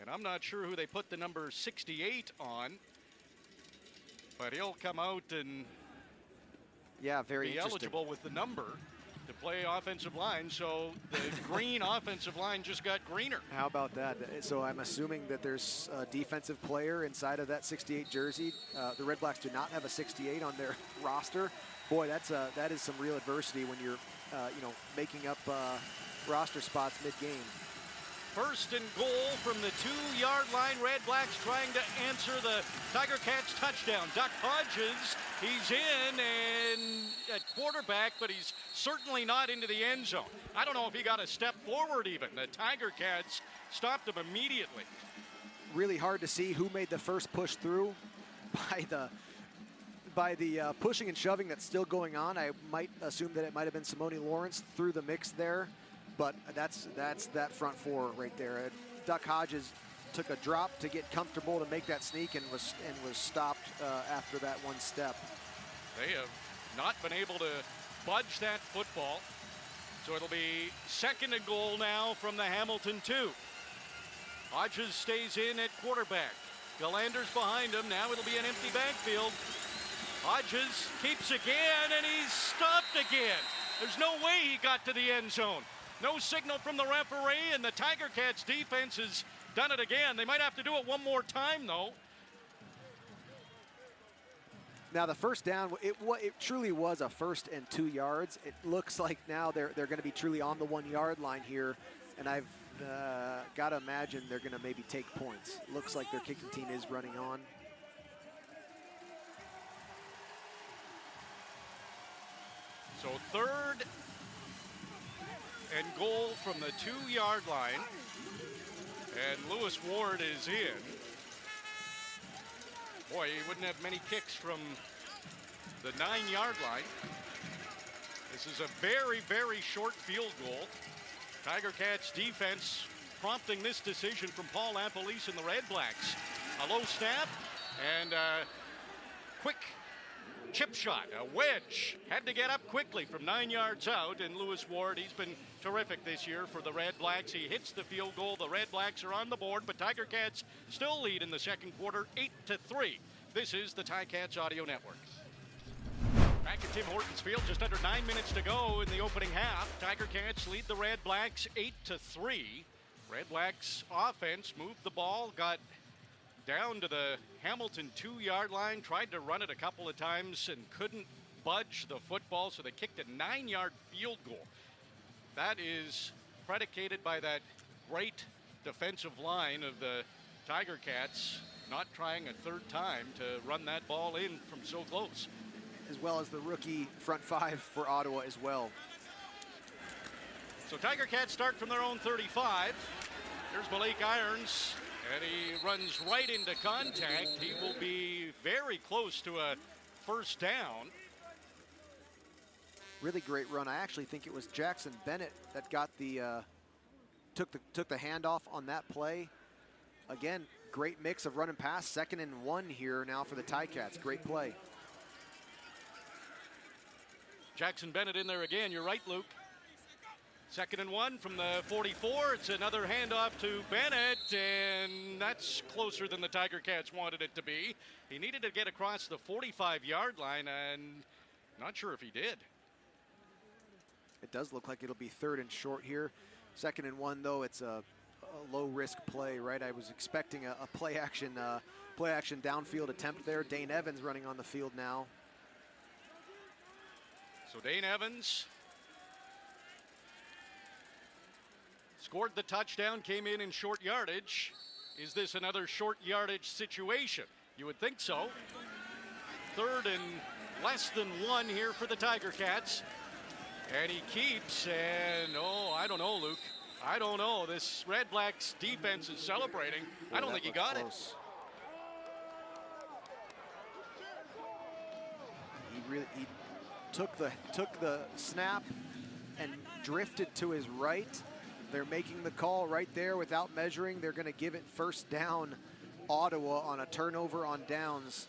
And I'm not sure who they put the number 68 on, but he'll come out and
be
eligible with the number to play offensive line. So the green offensive line just got greener.
How about that? So I'm assuming that there's a defensive player inside of that 68 jersey. The Redblacks do not have a 68 on their roster. Boy, that is some real adversity when you're making up roster spots mid-game.
1st and goal from the 2 yard line. Redblacks trying to answer the Tiger Cats touchdown. Duck Hodges, he's in and at quarterback, but he's certainly not into the end zone. I don't know if he got a step forward even. The Tiger Cats stopped him immediately.
Really hard to see who made the first push through by the pushing and shoving that's still going on. I might assume that it might have been Simone Lawrence through the mix there. But that's that front four right there. Duck Hodges took a drop to get comfortable to make that sneak and was stopped after that one step.
They have not been able to budge that football. So it'll be 2nd and goal now from the Hamilton 2. Hodges stays in at quarterback. Galander's behind him. Now it'll be an empty backfield. Hodges keeps again, and he's stopped again. There's no way he got to the end zone. No signal from the referee, and the Tiger Cats defense has done it again. They might have to do it one more time, though.
Now the first down, it truly was a 1st and 2 yards. It looks like now they're going to be truly on the 1 yard line here, and I've got to imagine they're going to maybe take points. Looks like their kicking team is running on.
So 3rd and goal from the 2 yard line, and Lewis Ward is in. Boy, he wouldn't have many kicks from the 9 yard line. This is a very, very short field goal. Tiger Cats defense prompting this decision from Paul Lapolice and the Redblacks. A low snap and a quick chip shot, a wedge. Had to get up quickly from 9 yards out, and Lewis Ward, he's been terrific this year for the Redblacks. He hits the field goal. The Redblacks are on the board, but Tiger Cats still lead in the second quarter, 8-3. This is the Ticats Audio Network. Back at Tim Hortons Field, just under 9 minutes to go in the opening half. Tiger Cats lead the Redblacks 8-3. Redblacks offense moved the ball, got down to the Hamilton 2-yard line, tried to run it a couple of times and couldn't budge the football, so they kicked a 9-yard field goal. That is predicated by that great defensive line of the Tiger Cats not trying a third time to run that ball in from so close.
As well as the rookie front five for Ottawa as well.
So Tiger Cats start from their own 35. Here's Malik Irons, and he runs right into contact. He will be very close to a first down.
Really great run. I actually think it was Jackson Bennett that got the took the handoff on that play. Again, great mix of run and pass. 2nd and 1 here now for the Ticats. Great play.
Jackson Bennett in there again. You're right, Luke. 2nd and 1 from the 44. It's another handoff to Bennett, and that's closer than the Tiger Cats wanted it to be. He needed to get across the 45-yard line, and not sure if he did.
It does look like it'll be 3rd and short here. 2nd and 1, though, it's a low-risk play, right? I was expecting a play action downfield attempt there. Dane Evans running on the field now.
So Dane Evans scored the touchdown, came in short yardage. Is this another short yardage situation? You would think so. 3rd and less than 1 here for the Tiger Cats. And he keeps, and I don't know, Luke. I don't know. This Redblacks defense is celebrating. I don't think he got it.
He took the snap and drifted to his right. They're making the call right there without measuring. They're going to give it first down, Ottawa, on a turnover on downs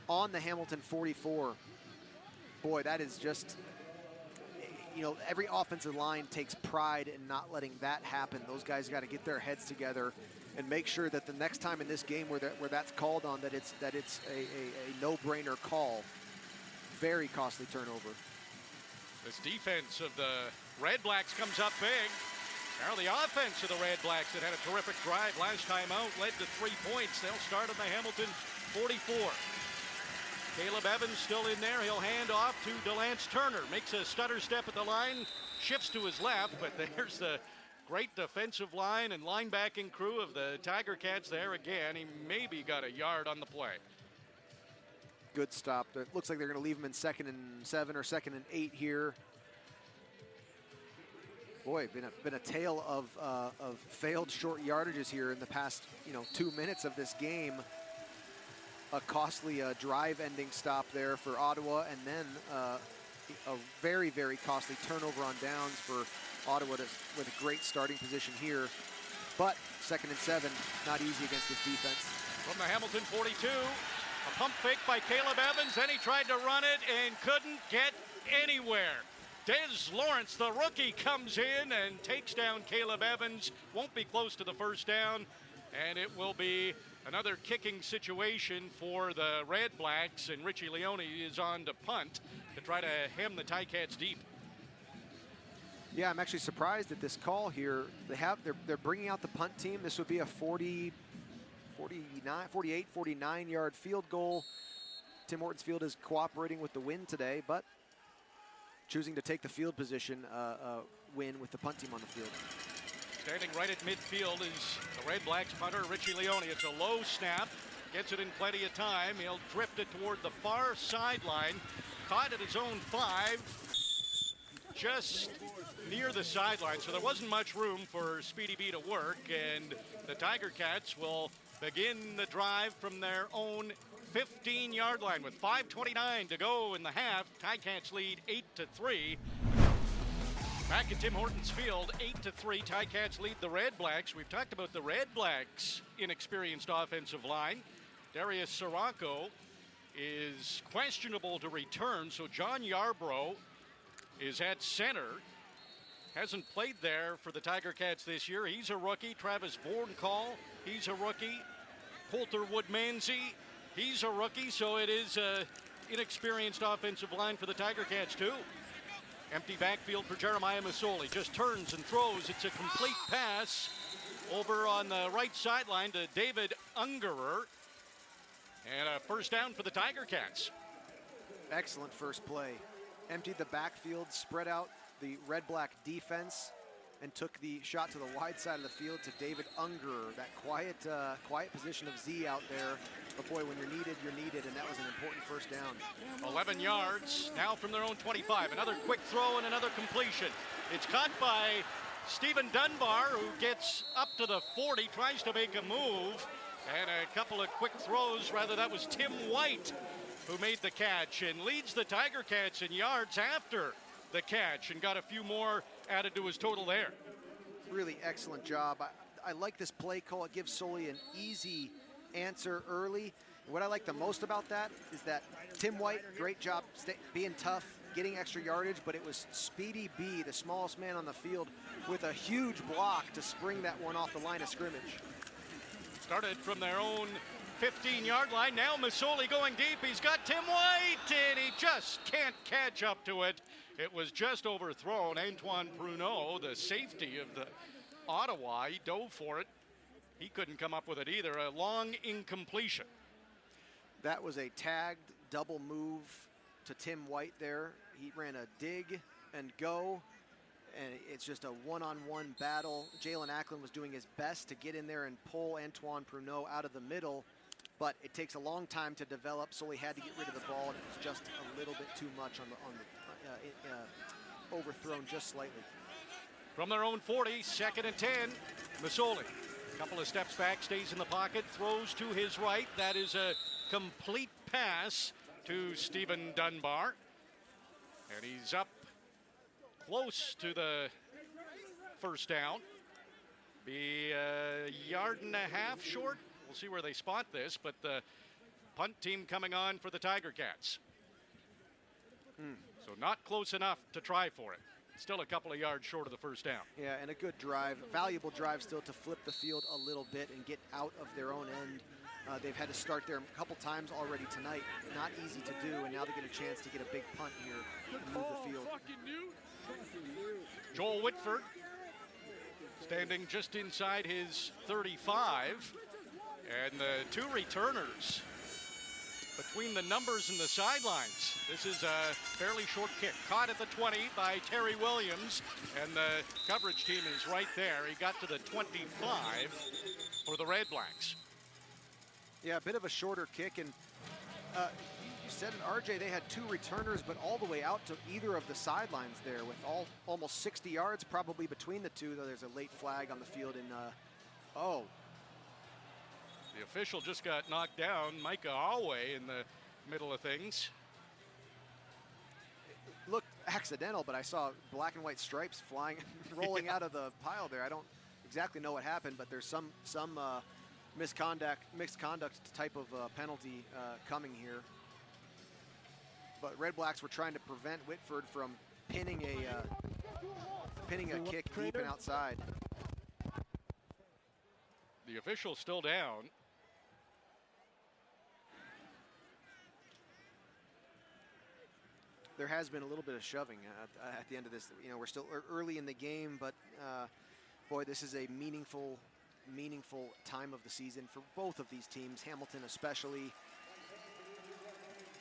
on the Hamilton 44. Boy, that is just, every offensive line takes pride in not letting that happen. Those guys got to get their heads together and make sure that the next time in this game where that's called on, that it's a no-brainer call. Very costly turnover.
This defense of the Redblacks comes up big. Now the offense of the Redblacks that had a terrific drive last time out led to 3 points. They'll start on the Hamilton 44. Caleb Evans still in there. He'll hand off to DeLance Turner. Makes a stutter step at the line, shifts to his left, but there's the great defensive line and linebacking crew of the Tiger Cats there again. He maybe got a yard on the play.
Good stop. It looks like they're going to leave him in 2nd and 7 or 2nd and 8 here. Boy, been a tale of failed short yardages here in the past 2 minutes of this game. A costly drive-ending stop there for Ottawa, and then a very, very costly turnover on downs for Ottawa with a great starting position here. But 2nd and 7, not easy against this defense.
From the Hamilton 42, a pump fake by Caleb Evans. Then he tried to run it and couldn't get anywhere. Des Lawrence, the rookie, comes in and takes down Caleb Evans. Won't be close to the first down, and it will be another kicking situation for the Redblacks, and Richie Leone is on to punt to try to hem the Ticats deep.
Yeah, I'm actually surprised at this call here. They're bringing out the punt team. This would be a 48, 49-yard field goal. Tim Hortons Field is cooperating with the wind today, but choosing to take the field position win with the punt team on the field.
Standing right at midfield is the Redblacks punter, Richie Leone. It's a low snap, gets it in plenty of time. He'll drift it toward the far sideline, caught at his own 5, just near the sideline. So there wasn't much room for Speedy B to work, and the Tiger Cats will begin the drive from their own 15-yard line with 5:29 to go in the half. Ticats lead 8-3. Back at Tim Hortons Field, 8-3. Ticats lead the Redblacks. We've talked about the Redblacks' inexperienced offensive line. Darius Sirocco is questionable to return, so John Yarbrough is at center. Hasn't played there for the Tiger Cats this year. He's a rookie. Travis Vorncall, he's a rookie. Coulter Woodmansey, he's a rookie, so it is an inexperienced offensive line for the Tiger Cats too. Empty backfield for Jeremiah Masoli. Just turns and throws. It's a complete pass over on the right sideline to David Ungerer. And a first down for the Tiger Cats.
Excellent first play. Emptied the backfield, spread out the Red Black defense, and took the shot to the wide side of the field to David Ungerer. That quiet position of Z out there. But boy, when you're needed, and that was an important first down.
11 yards now from their own 25. Another quick throw and another completion. It's caught by Stephen Dunbar, who gets up to the 40, tries to make a move, and a couple of quick throws. Rather, that was Tim White who made the catch and leads the Tiger Cats in yards after the catch and got a few more added to his total there.
Really excellent job. I like this play call. It gives Sully an easy answer early. And what I like the most about that is that Tim White, great job being tough, getting extra yardage, but it was Speedy B, the smallest man on the field, with a huge block to spring that one off the line of scrimmage.
Started from their own 15-yard line. Now Masoli going deep. He's got Tim White, and he just can't catch up to it. It was just overthrown. Antoine Pruneau, the safety of the Ottawa, he dove for it. He couldn't come up with it either. A long incompletion.
That was a tagged double move to Tim White there. He ran a dig and go, and it's just a one-on-one battle. Jalen Acklin was doing his best to get in there and pull Antoine Pruneau out of the middle, but it takes a long time to develop, so he had to get rid of the ball, and it was just a little bit too much on the overthrown just slightly.
From their own 40, 2nd and 10, Masoli. Couple of steps back, stays in the pocket, throws to his right. That is a complete pass to Stephen Dunbar. And he's up close to the first down. Be a yard and a half short. We'll see where they spot this, but the punt team coming on for the Tiger Cats. So not close enough to try for it. Still a couple of yards short of the first down.
Yeah, and a good drive, valuable drive still to flip the field a little bit and get out of their own end. They've had to start there a couple times already tonight. Not easy to do, and now they get a chance to get a big punt here and move the field.
Joel Whitford standing just inside his 35. And the two returners between the numbers and the sidelines. This is a fairly short kick. Caught at the 20 by Terry Williams, and the coverage team is right there. He got to the 25 for the Redblacks.
Yeah, a bit of a shorter kick, and you said it, RJ, they had two returners, but all the way out to either of the sidelines there with almost 60 yards probably between the two, though there's a late flag on the field. And
the official just got knocked down, Micah Alway, in the middle of things.
It looked accidental, but I saw black and white stripes flying, rolling out of the pile there. I don't exactly know what happened, but there's some misconduct type of penalty coming here. But Redblacks were trying to prevent Whitford from pinning a kick deep and outside.
The official's still down.
There has been a little bit of shoving at the end of this. You know, we're still early in the game, but boy, this is a meaningful time of the season for both of these teams, Hamilton especially.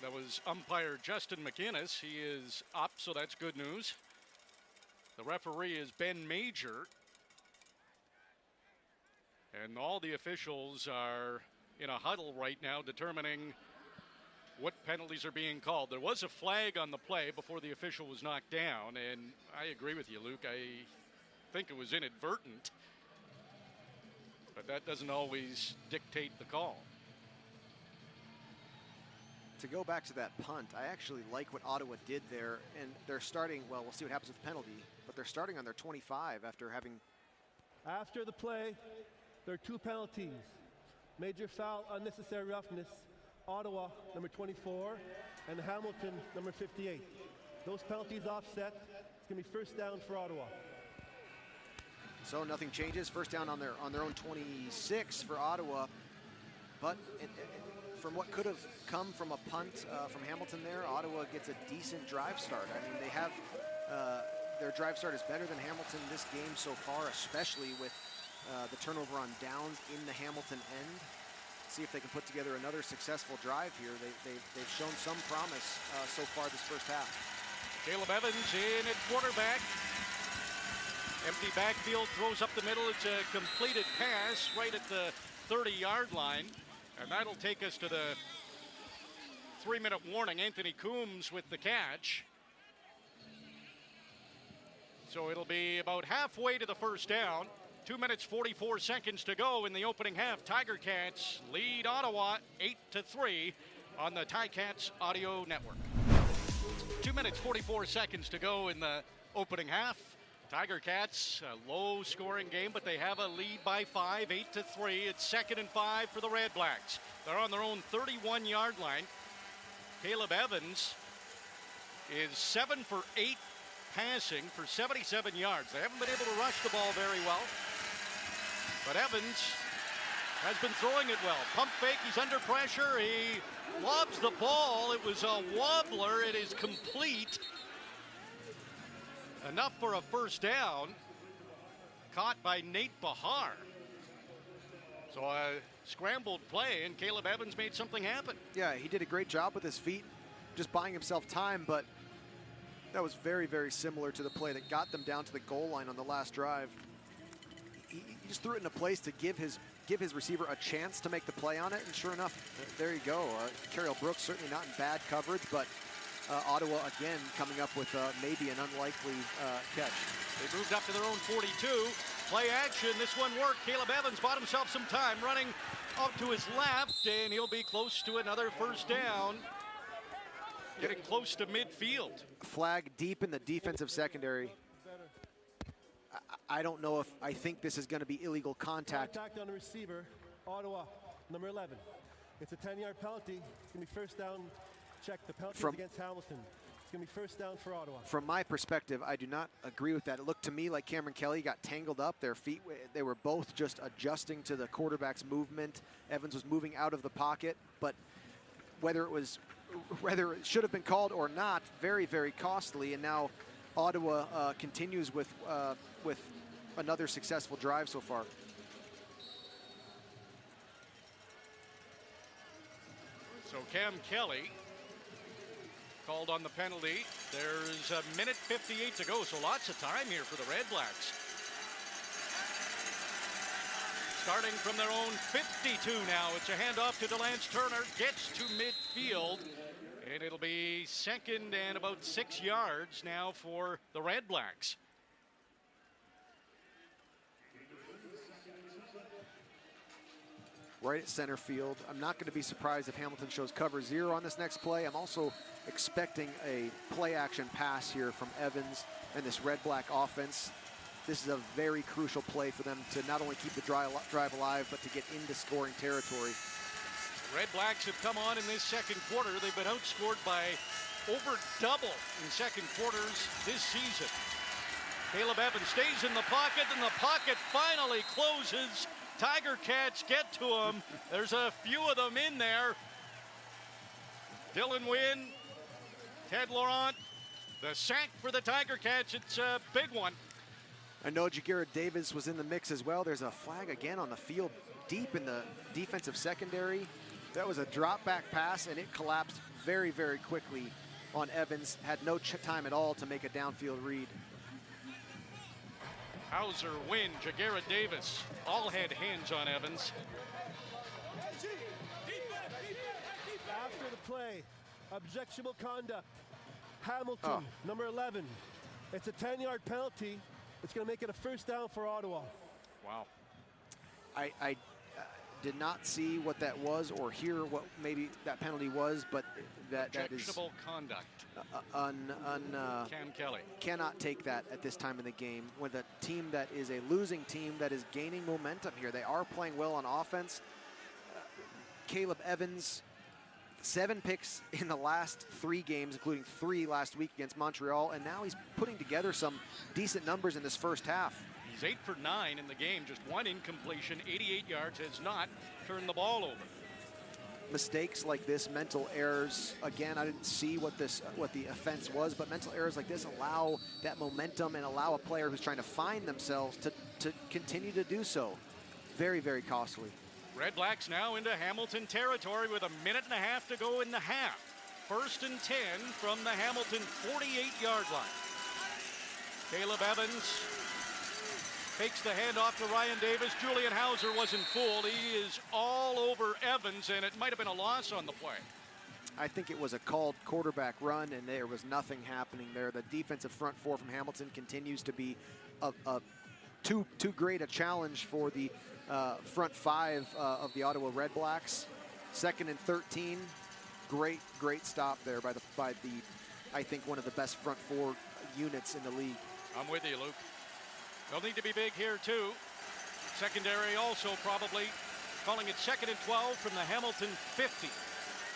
That was umpire Justin McInnes. He is up, so that's good news. The referee is Ben Major. And all the officials are in a huddle right now determining what penalties are being called. There was a flag on the play before the official was knocked down, and I agree with you, Luke. I think it was inadvertent, but that doesn't always dictate the call.
To go back to that punt, I actually like what Ottawa did there, and they're starting, well, we'll see what happens with the penalty, but they're starting on their 25 after having.
After the play, there are 2 penalties. Major foul, unnecessary roughness, Ottawa, number 24, and Hamilton, number 58. Those penalties offset. It's going to be first down for Ottawa.
So nothing changes. First down on their own 26 for Ottawa. But from what could have come from a punt from Hamilton there, Ottawa gets a decent drive start. I mean, they have their drive start is better than Hamilton this game so far, especially with the turnover on downs in the Hamilton end. See if they can put together another successful drive here. They've shown some promise so far this first half.
Caleb Evans in at quarterback. Empty backfield, throws up the middle. It's a completed pass right at the 30-yard line. And that'll take us to the 3-minute warning. Anthony Coombs with the catch. So it'll be about halfway to the first down. 2 minutes, 44 seconds to go in the opening half. Tiger Cats lead Ottawa 8-3 on the Ticats Audio Network. 2 minutes, 44 seconds to go in the opening half. Tiger Cats, a low-scoring game, but they have a lead by 5, 8-3. It's 2nd and 5 for the Redblacks. They're on their own 31-yard line. Caleb Evans is 7 for 8 passing for 77 yards. They haven't been able to rush the ball very well. But Evans has been throwing it well. Pump fake, he's under pressure. He lobs the ball. It was a wobbler. It is complete. Enough for a first down. Caught by Nate Bahar. So a scrambled play, and Caleb Evans made something happen.
Yeah, he did a great job with his feet, just buying himself time, but that was very, very similar to the play that got them down to the goal line on the last drive. He just threw it in a place to give his receiver a chance to make the play on it, and sure enough, there you go. Carriel Brooks certainly not in bad coverage, but Ottawa again coming up with maybe an unlikely catch.
They moved up to their own 42. Play action, this one worked. Caleb Evans bought himself some time, running up to his left, and he'll be close to another first down. Getting close to midfield.
Flag deep in the defensive secondary. I don't know if I think this is going to be illegal contact.
Contact on the receiver, Ottawa, number 11. It's a 10-yard penalty. It's going to be first down. Check the penalty against Hamilton. It's going to be first down for Ottawa.
From my perspective, I do not agree with that. It looked to me like Cameron Kelly got tangled up. Their feet, they were both just adjusting to the quarterback's movement. Evans was moving out of the pocket, but whether it should have been called or not, very, very costly. And now Ottawa continues with another successful drive so far.
So Cam Kelly called on the penalty. There's a minute 58 to go, so lots of time here for the Redblacks. Starting from their own 52 now. It's a handoff to DeLance Turner. Gets to midfield. And it'll be 2nd and about 6 yards now for the Redblacks.
Right at center field. I'm not going to be surprised if Hamilton shows cover 0 on this next play. I'm also expecting a play action pass here from Evans and this Redblack offense. This is a very crucial play for them to not only keep the drive alive, but to get into scoring territory.
Redblacks have come on in this second quarter. They've been outscored by over double in second quarters this season. Caleb Evans stays in the pocket, and the pocket finally closes. Tiger Cats get to him. There's a few of them in there. Dylan Wynn, Ted Laurent, the sack for the Tiger Cats. It's a big one.
I know Jagarrett Davis was in the mix as well. There's a flag again on the field deep in the defensive secondary. That was a drop back pass, and it collapsed very, very quickly on Evans. Had no time at all to make a downfield read.
Hauser, Wynn, Jagarrett Davis, all had hands on Evans.
After the play, objectionable conduct. Hamilton, number 11. It's a 10-yard penalty. It's going to make it a first down for Ottawa.
Wow.
did not see what that was or hear what maybe that penalty was, but that is
objectionable conduct. Cam Kelly
cannot take that at this time in the game with a team that is a losing team that is gaining momentum here. They are playing well on offense. Caleb Evans, 7 picks in the last 3 games, including 3 last week against Montreal, and now he's putting together some decent numbers in this first half.
He's 8 for 9 in the game, just 1 incompletion, 88 yards, has not turned the ball over.
Mistakes like this, mental errors, again, I didn't see what the offense was, but mental errors like this allow that momentum and allow a player who's trying to find themselves to continue to do so. Very, very costly.
Redblacks now into Hamilton territory with 1.5 minutes to go in the half. 1st and 10 from the Hamilton 48-yard line. Caleb Evans takes the handoff to Ryan Davis. Julian Hauser wasn't fooled. He is all over Evans, and it might have been a loss on the play.
I think it was a called quarterback run, and there was nothing happening there. The defensive front 4 from Hamilton continues to be too great a challenge for the front 5 of the Ottawa Redblacks. 2nd and 13. Great stop there by the I think one of the best front 4 units in the league.
I'm with you, Luke. They'll need to be big here, too. Secondary also probably calling it 2nd and 12 from the Hamilton 50.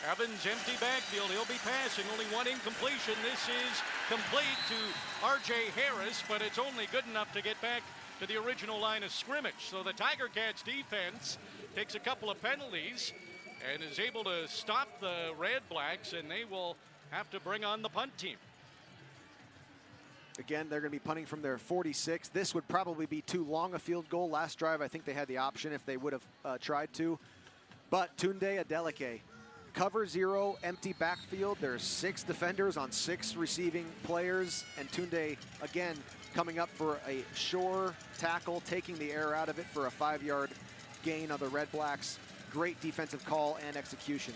Evans, empty backfield. He'll be passing. Only 1 incompletion. This is complete to R.J. Harris, but it's only good enough to get back to the original line of scrimmage. So the Tiger Cats defense takes a couple of penalties and is able to stop the Redblacks, and they will have to bring on the punt team.
Again, they're going to be punting from their 46. This would probably be too long a field goal. Last drive, I think they had the option if they would have tried to. But Tunde Adeleke, cover 0, empty backfield. There's 6 defenders on 6 receiving players. And Tunde, again, coming up for a sure tackle, taking the air out of it for a 5-yard gain of the Redblacks. Great defensive call and execution.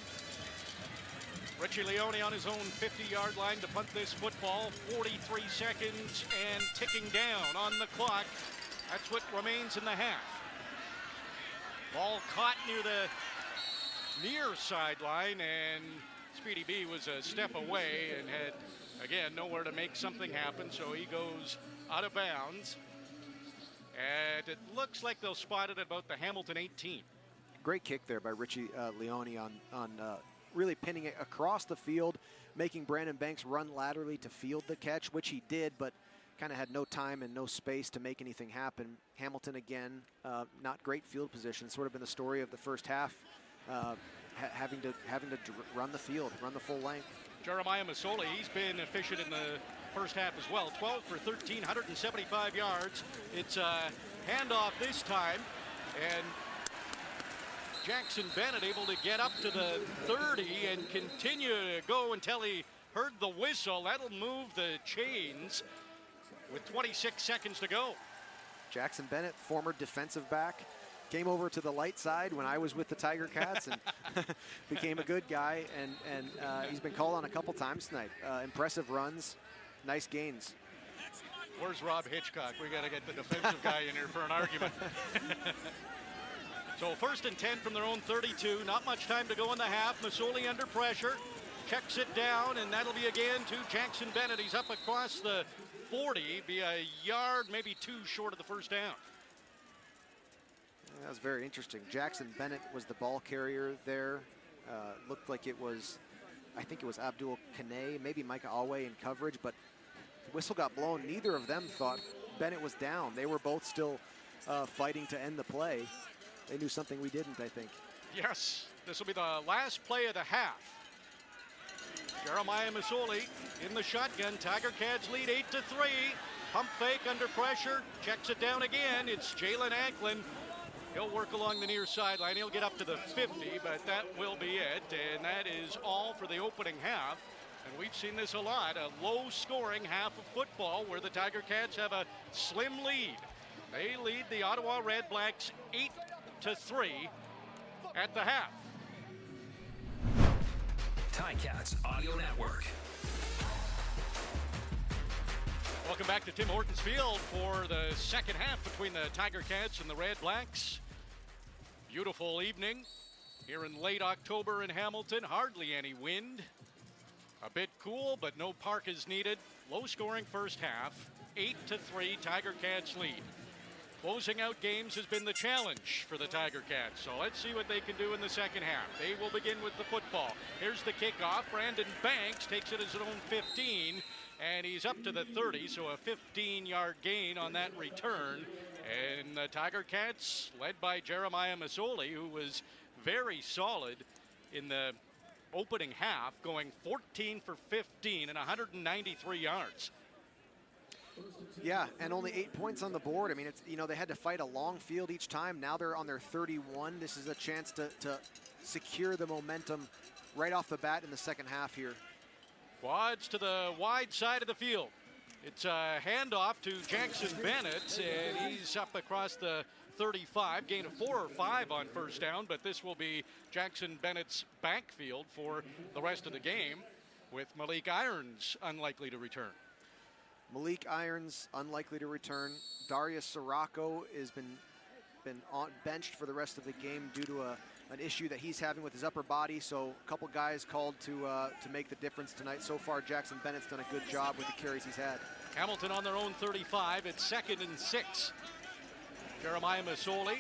Richie Leone on his own 50-yard line to punt this football. 43 seconds and ticking down on the clock. That's what remains in the half. Ball caught near the near sideline, and Speedy B was a step away and had, again, nowhere to make something happen, so he goes out of bounds. And it looks like they'll spot it at about the Hamilton 18.
Great kick there by Richie Leone on really pinning it across the field, making Brandon Banks run laterally to field the catch, which he did, but kind of had no time and no space to make anything happen. Hamilton, again, not great field position. Sort of been the story of the first half, having to run the field, run the full length.
Jeremiah Masoli, he's been efficient in the first half as well. 12 for 13, 175 yards. It's a handoff this time, and Jackson Bennett able to get up to the 30 and continue to go until he heard the whistle. That'll move the chains with 26 seconds to go.
Jackson Bennett, former defensive back, came over to the light side when I was with the Tiger Cats and became a good guy. And he's been called on a couple times tonight. Impressive runs, nice gains.
Where's Rob Hitchcock? We got to get the defensive guy in here for an argument. So 1st and 10 from their own 32. Not much time to go in the half. Masoli under pressure. Checks it down, and that'll be again to Jackson Bennett. He's up across the 40. Be a yard, maybe 2 short of the first down.
That was very interesting. Jackson Bennett was the ball carrier there. Looked like it was, I think it was Abdul Kane, maybe Micah Alway in coverage, but the whistle got blown. Neither of them thought Bennett was down. They were both still fighting to end the play. They knew something we didn't, I think.
Yes, this will be the last play of the half. Jeremiah Masoli in the shotgun. Tiger Cats lead 8-3. Pump fake under pressure. Checks it down again. It's Jalen Anklin. He'll work along the near sideline. He'll get up to the 50, but that will be it. And that is all for the opening half. And we've seen this a lot. A low-scoring half of football where the Tiger Cats have a slim lead. They lead the Ottawa Redblacks 8-3 at the half.
Ticats Audio Network.
Welcome back to Tim Hortons Field for the second half between the Tiger Cats and the Redblacks. Beautiful evening here in late October in Hamilton. Hardly any wind. A bit cool, but no park is needed. Low scoring first half. 8-3, Tiger Cats lead. Closing out games has been the challenge for the Tiger Cats. So let's see what they can do in the second half. They will begin with the football. Here's the kickoff. Brandon Banks takes it as his own 15, and he's up to the 30, so a 15-yard gain on that return. And the Tiger Cats, led by Jeremiah Masoli, who was very solid in the opening half, going 14 for 15 and 193 yards.
Yeah, and only 8 points on the board. I mean, it's, they had to fight a long field each time. Now they're on their 31. This is a chance to secure the momentum right off the bat in the second half here.
Quads to the wide side of the field. It's a handoff to Jackson Bennett, and he's up across the 35. Gain of 4 or 5 on first down, but this will be Jackson Bennett's backfield for the rest of the game, with Malik Irons unlikely to return.
Malik Irons unlikely to return. Darius Sirocco has been benched for the rest of the game due to an issue that he's having with his upper body. So a couple guys called to make the difference tonight. So far, Jackson Bennett's done a good job with the carries he's had.
Hamilton on their own 35. It's 2nd and 6. Jeremiah Masoli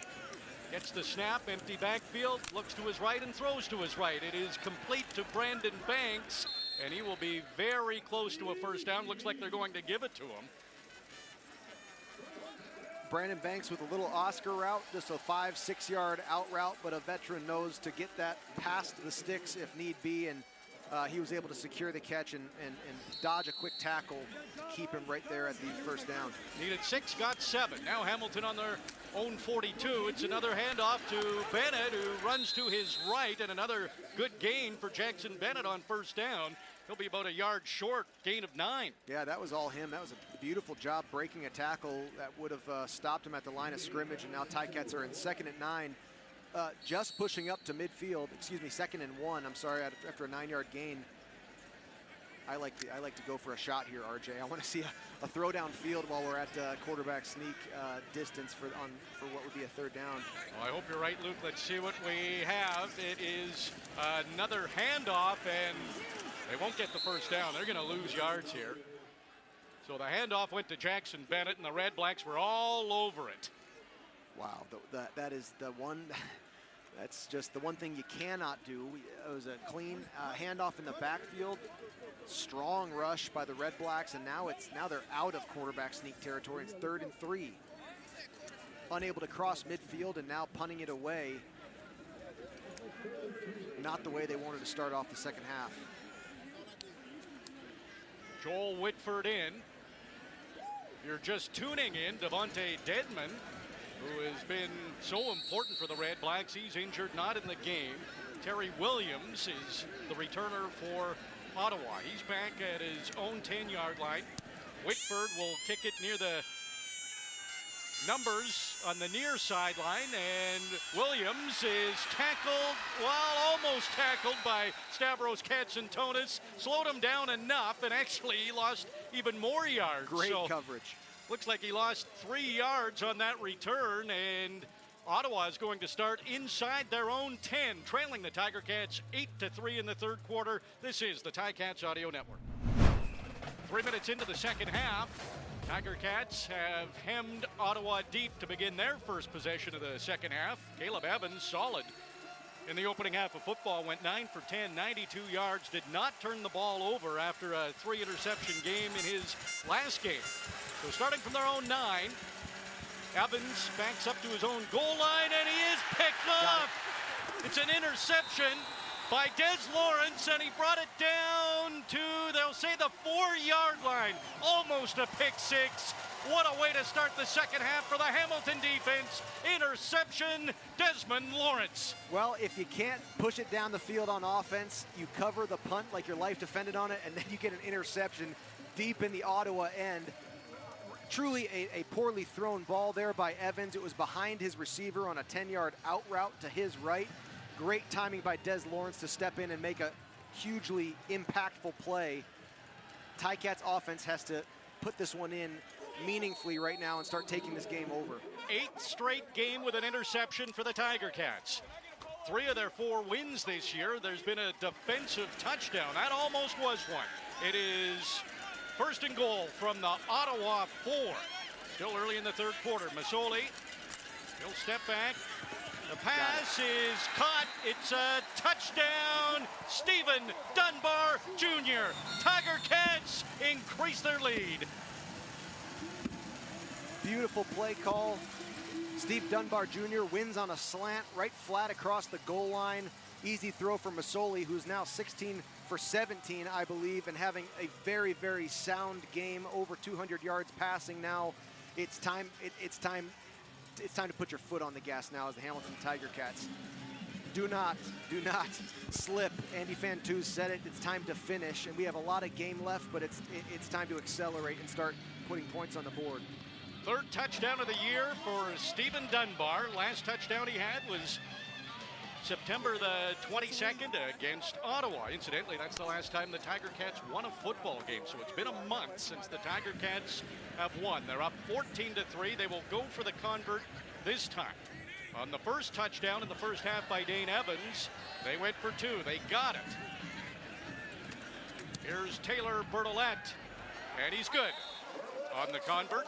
gets the snap, empty backfield, looks to his right and throws to his right. It is complete to Brandon Banks, and he will be very close to a first down. Looks like they're going to give it to him.
Brandon Banks with a little Oscar route, just a 5-6 yard out route, but a veteran knows to get that past the sticks if need be, and he was able to secure the catch and dodge a quick tackle to keep him right there at the first down.
Needed 6, got 7. Now Hamilton on their own 42. It's another handoff to Bennett, who runs to his right, and another good gain for Jackson Bennett on first down. He'll be about a yard short, gain of 9.
Yeah, that was all him. That was a beautiful job breaking a tackle that would have stopped him at the line of scrimmage, and now Ticats are in 2nd and 9. Just pushing up to midfield, 2nd and 1, I'm sorry, after a 9-yard gain. I like to go for a shot here, RJ. I want to see a throw down field while we're at quarterback sneak distance for what would be a 3rd down.
Well, I hope you're right, Luke. Let's see what we have. It is another handoff, and they won't get the first down. They're going to lose yards here. So the handoff went to Jackson Bennett, and the Redblacks were all over it.
Wow, that is the one. That's just the one thing you cannot do. It was a clean handoff in the backfield. Strong rush by the Redblacks, and now they're out of quarterback sneak territory. It's 3rd and 3. Unable to cross midfield, and now punting it away. Not the way they wanted to start off the second half.
Joel Whitford in. If you're just tuning in, Devontae Dedman, who has been so important for the Redblacks, he's injured, not in the game. Terry Williams is the returner for Ottawa. He's back at his own 10-yard line. Whitford will kick it near the numbers on the near sideline, and Williams is tackled, almost tackled by Stavros Katsantonis. Slowed him down enough, and actually he lost even more yards.
Great coverage. Looks
like he lost 3 yards on that return, and Ottawa is going to start inside their own 10, trailing the Tiger Cats 8-3 in the 3rd quarter. This is the Ticats Audio Network. 3 minutes into the second half, Tiger Cats have hemmed Ottawa deep to begin their first possession of the second half. Caleb Evans, solid in the opening half of football, went 9 for 10, 92 yards, did not turn the ball over after a 3-interception game in his last game. So starting from their own 9, Evans backs up to his own goal line, and he is picked off. It's an interception by Des Lawrence, and he brought it down to, they'll say, the 4-yard line. Almost a pick six. What a way to start the second half for the Hamilton defense. Interception, Desmond Lawrence.
Well, if you can't push it down the field on offense, you cover the punt like your life depended on it, and then you get an interception deep in the Ottawa end. Truly a poorly thrown ball there by Evans. It was behind his receiver on a 10-yard out route to his right. Great timing by Des Lawrence to step in and make a hugely impactful play. Ticats offense has to put this one in meaningfully right now and start taking this game over.
8th straight game with an interception for the Tiger Cats. 3 of their 4 wins this year, there's been a defensive touchdown. That almost was one. It is first and goal from the Ottawa 4. Still early in the third quarter. Masoli, he'll step back. The pass is caught. It's a touchdown. Stephen Dunbar Jr. Tiger Cats increase their lead.
Beautiful play call. Steve Dunbar Jr. wins on a slant right flat across the goal line. Easy throw for Masoli, who's now 16 for 17, I believe, and having a very, very sound game, over 200 yards passing now. It's time to put your foot on the gas now as the Hamilton Tiger Cats. Do not slip. Andy Fantuz said it. It's time to finish, and we have a lot of game left, but it's time to accelerate and start putting points on the board.
3rd touchdown of the year for Stephen Dunbar. Last touchdown he had was September the 22nd against Ottawa. Incidentally, that's the last time the Tiger Cats won a football game, so it's been a month since the Tiger Cats have won. They're up 14-3. They will go for the convert this time. On the first touchdown in the first half by Dane Evans, they went for 2. They got it. Here's Taylor Bertolette, and he's good on the convert.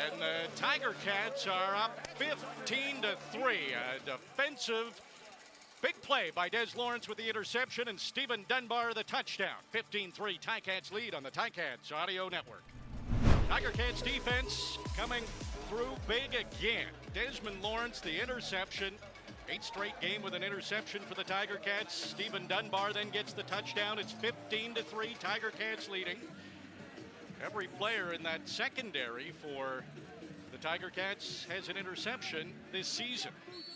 And the Tiger Cats are up 15-3. A defensive big play by Des Lawrence with the interception, and Stephen Dunbar the touchdown. 15-3 Ticats lead on the Ticats Audio Network. Tiger Cats defense coming through big again. Desmond Lawrence the interception. 8th straight game with an interception for the Tiger Cats. Stephen Dunbar then gets the touchdown. It's 15-3 Tiger Cats leading. Every player in that secondary for the Tiger Cats has an interception this season,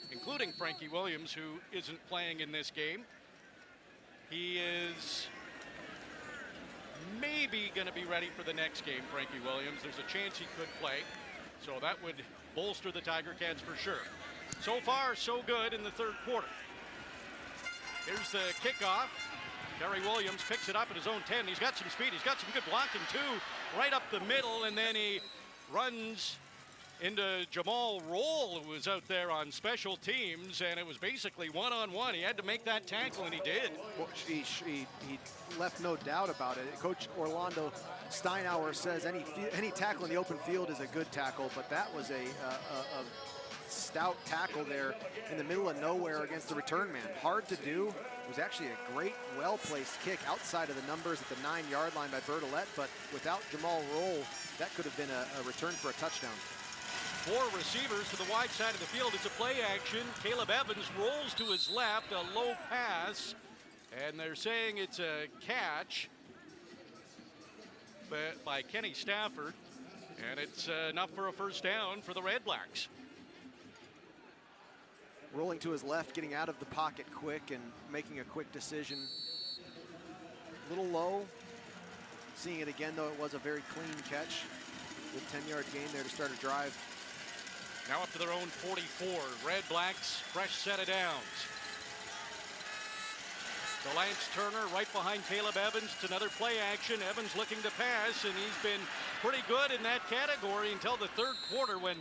including Frankie Williams, who isn't playing in this game. He is maybe going to be ready for the next game, Frankie Williams. There's a chance he could play, so that would bolster the Tiger Cats for sure. So far, so good in the third quarter. Here's the kickoff. Terry Williams picks it up at his own 10. He's got some speed. He's got some good blocking, too, right up the middle. And then he runs into Jamal Roll, who was out there on special teams. And it was basically one-on-one. He had to make that tackle, and he did.
Well, he left no doubt about it. Coach Orlando Steinauer says any tackle in the open field is a good tackle, but that was a stout tackle there in the middle of nowhere against the return man. Hard to do. It was actually a great, well-placed kick outside of the numbers at the 9-yard line by Bertolette, but without Jamal Roll, that could have been a return for a touchdown.
4 receivers to the wide side of the field. It's a play action. Caleb Evans rolls to his left, a low pass, and they're saying it's a catch by Kenny Stafford, and it's enough for a first down for the Redblacks.
Rolling to his left, getting out of the pocket quick and making a quick decision. A little low. Seeing it again, though, it was a very clean catch. Good 10-yard gain there to start a drive.
Now up to their own 44. Redblacks, fresh set of downs. To Lance Turner right behind Caleb Evans. It's another play action. Evans looking to pass, and he's been pretty good in that category until the third quarter when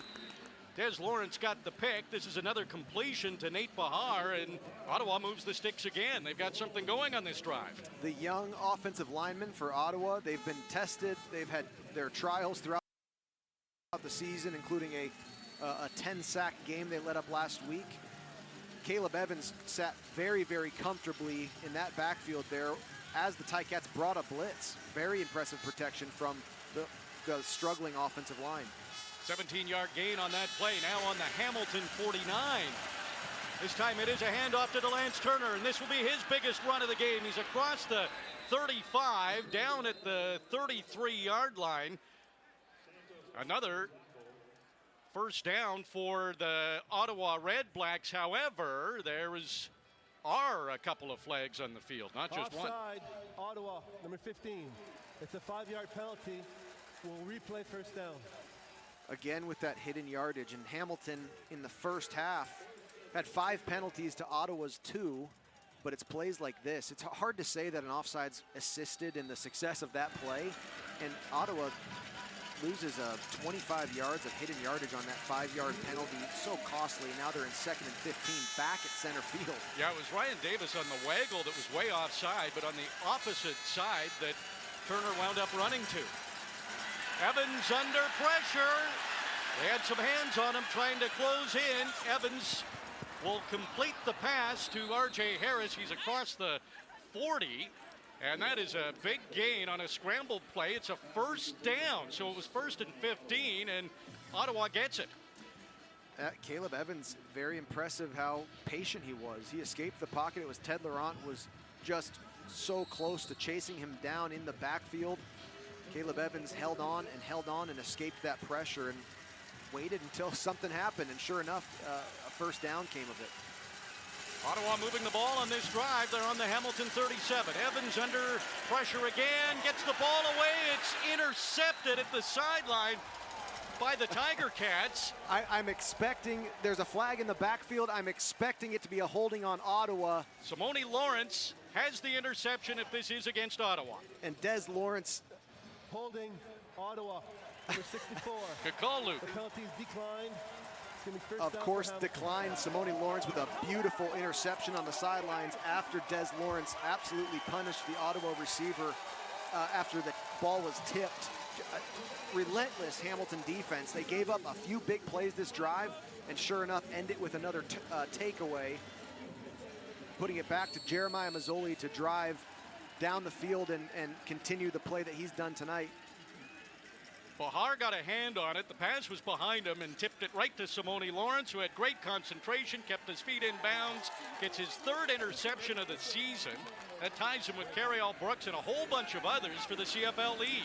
Des Lawrence got the pick. This is another completion to Nate Bahar, and Ottawa moves the sticks again. They've got something going on this drive.
The young offensive linemen for Ottawa, they've been tested. They've had their trials throughout the season, including a 10-sack game they let up last week. Caleb Evans sat very, very comfortably in that backfield there as the Ticats brought a blitz. Very impressive protection from the struggling offensive line.
17-yard gain on that play, now on the Hamilton 49. This time it is a handoff to Lance Turner, and this will be his biggest run of the game. He's across the 35, down at the 33-yard line. Another first down for the Ottawa Redblacks. However, there are a couple of flags on the field, not just one.
Offside, Ottawa, number 15. It's a 5-yard penalty. We'll replay first down.
Again with that hidden yardage, and Hamilton in the first half had 5 penalties to Ottawa's 2, but it's plays like this. It's hard to say that an offside's assisted in the success of that play, and Ottawa loses 25 yards of hidden yardage on that 5-yard penalty. So costly. Now they're in 2nd and 15 back at center field.
Yeah, it was Ryan Davis on the waggle that was way offside, but on the opposite side that Turner wound up running to. Evans under pressure. They had some hands on him trying to close in. Evans will complete the pass to R.J. Harris. He's across the 40, and that is a big gain on a scrambled play. It's a first down, so it was 1st and 15, and Ottawa gets it.
Caleb Evans, very impressive how patient he was. He escaped the pocket. It was Ted Laurent was just so close to chasing him down in the backfield. Caleb Evans held on and escaped that pressure and waited until something happened, and sure enough, a first down came of it.
Ottawa moving the ball on this drive. They're on the Hamilton 37. Evans under pressure again, gets the ball away. It's intercepted at the sideline by the Tiger Cats.
I'm expecting, there's a flag in the backfield. I'm expecting it to be a holding on Ottawa.
Simone Lawrence has the interception if this is against Ottawa.
And Des Lawrence.
Holding Ottawa, number 64.
Good call, Luke.
The penalties declined.
Of course, declined. Simone Lawrence with a beautiful interception on the sidelines after Des Lawrence absolutely punished the Ottawa receiver after the ball was tipped. Relentless Hamilton defense. They gave up a few big plays this drive, and sure enough, end it with another takeaway, putting it back to Jeremiah Mazzoli to drive down the field and continue the play that he's done tonight.
Bahar got a hand on it. The pass was behind him and tipped it right to Simone Lawrence, who had great concentration, kept his feet in bounds, gets his 3rd interception of the season. That ties him with Carryall Brooks and a whole bunch of others for the CFL lead.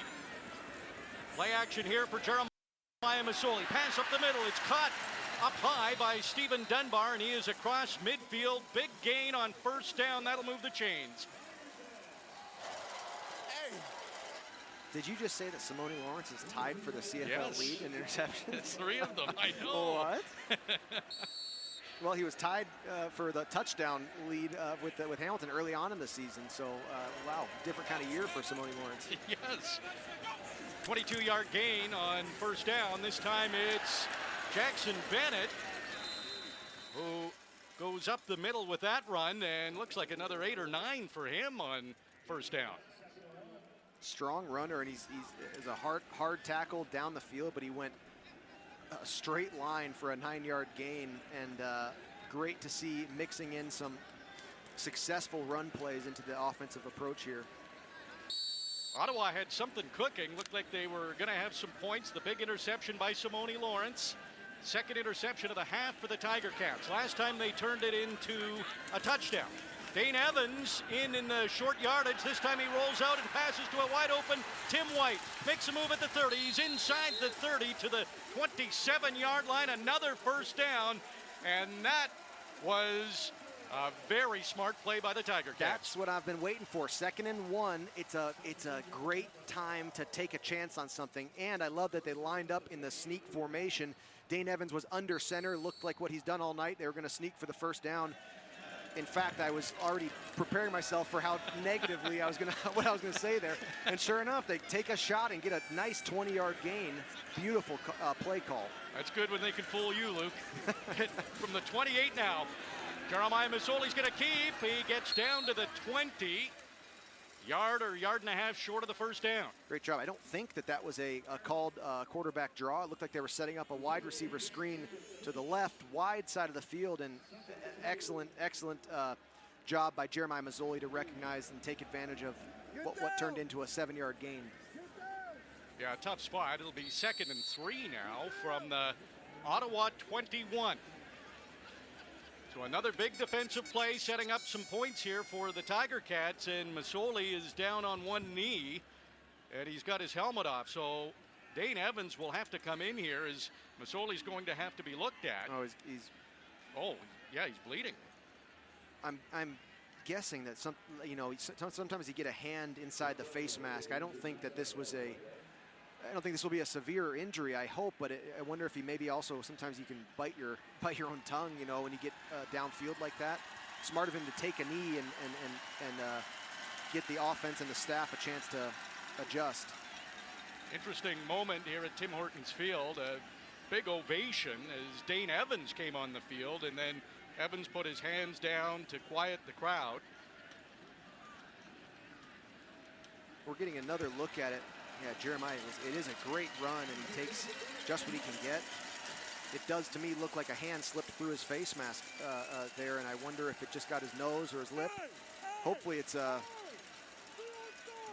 Play action here for Jeremiah Mazzoli. Pass up the middle. It's caught up high by Stephen Dunbar, and he is across midfield. Big gain on first down. That'll move the chains.
Did you just say that Simone Lawrence is tied for the CFL lead in interceptions?
3 of them, I know.
What? Well, he was tied for the touchdown lead with Hamilton early on in the season. So, wow, different kind of year for Simone Lawrence.
Yes. 22-yard gain on first down. This time it's Jackson Bennett who goes up the middle with that run, and looks like another 8 or 9 for him on first down.
Strong runner, and he's a hard tackle down the field, but he went a straight line for a 9-yard gain, and great to see mixing in some successful run plays into the offensive approach here.
Ottawa had something cooking. Looked like they were going to have some points. The big interception by Simone Lawrence. 2nd interception of the half for the Tiger Cats. Last time they turned it into a touchdown. Dane Evans in the short yardage. This time he rolls out and passes to a wide open Tim White. Makes a move at the 30. He's inside the 30 to the 27-yard line. Another first down. And that was a very smart play by the Tiger Cats.
That's what I've been waiting for. 2nd and 1. It's a great time to take a chance on something. And I love that they lined up in the sneak formation. Dane Evans was under center. Looked like what he's done all night. They were going to sneak for the first down. In fact, I was already preparing myself for how negatively what I was gonna say there. And sure enough, they take a shot and get a nice 20-yard gain. Beautiful play call.
That's good when they can fool you, Luke. From the 28 now, Jeremiah Mazzoli's gonna keep. He gets down to the 20. Yard or yard and a half short of the first down.
Great job. I don't think that was a called quarterback draw. It looked like they were setting up a wide receiver screen to the left, wide side of the field, and excellent job by Jeremiah Mazzoli to recognize and take advantage of what turned into a 7-yard gain.
Yeah, tough spot. It'll be 2nd and 3 now from the Ottawa 21. So another big defensive play, setting up some points here for the Tiger Cats, and Mazzoli is down on one knee, and he's got his helmet off. So Dane Evans will have to come in here, as Mazzoli's going to have to be looked at.
Oh,
Oh, yeah, he's bleeding.
I'm guessing that sometimes you get a hand inside the face mask. I don't think this will be a severe injury, I hope, but I wonder if he maybe also, sometimes you can bite your own tongue, when you get downfield like that. Smart of him to take a knee and get the offense and the staff a chance to adjust.
Interesting moment here at Tim Hortons Field. A big ovation as Dane Evans came on the field, and then Evans put his hands down to quiet the crowd.
We're getting another look at it. Yeah, Jeremiah, it is a great run, and he takes just what he can get. It does, to me, look like a hand slipped through his face mask there, and I wonder if it just got his nose or his lip. Hopefully it's
he's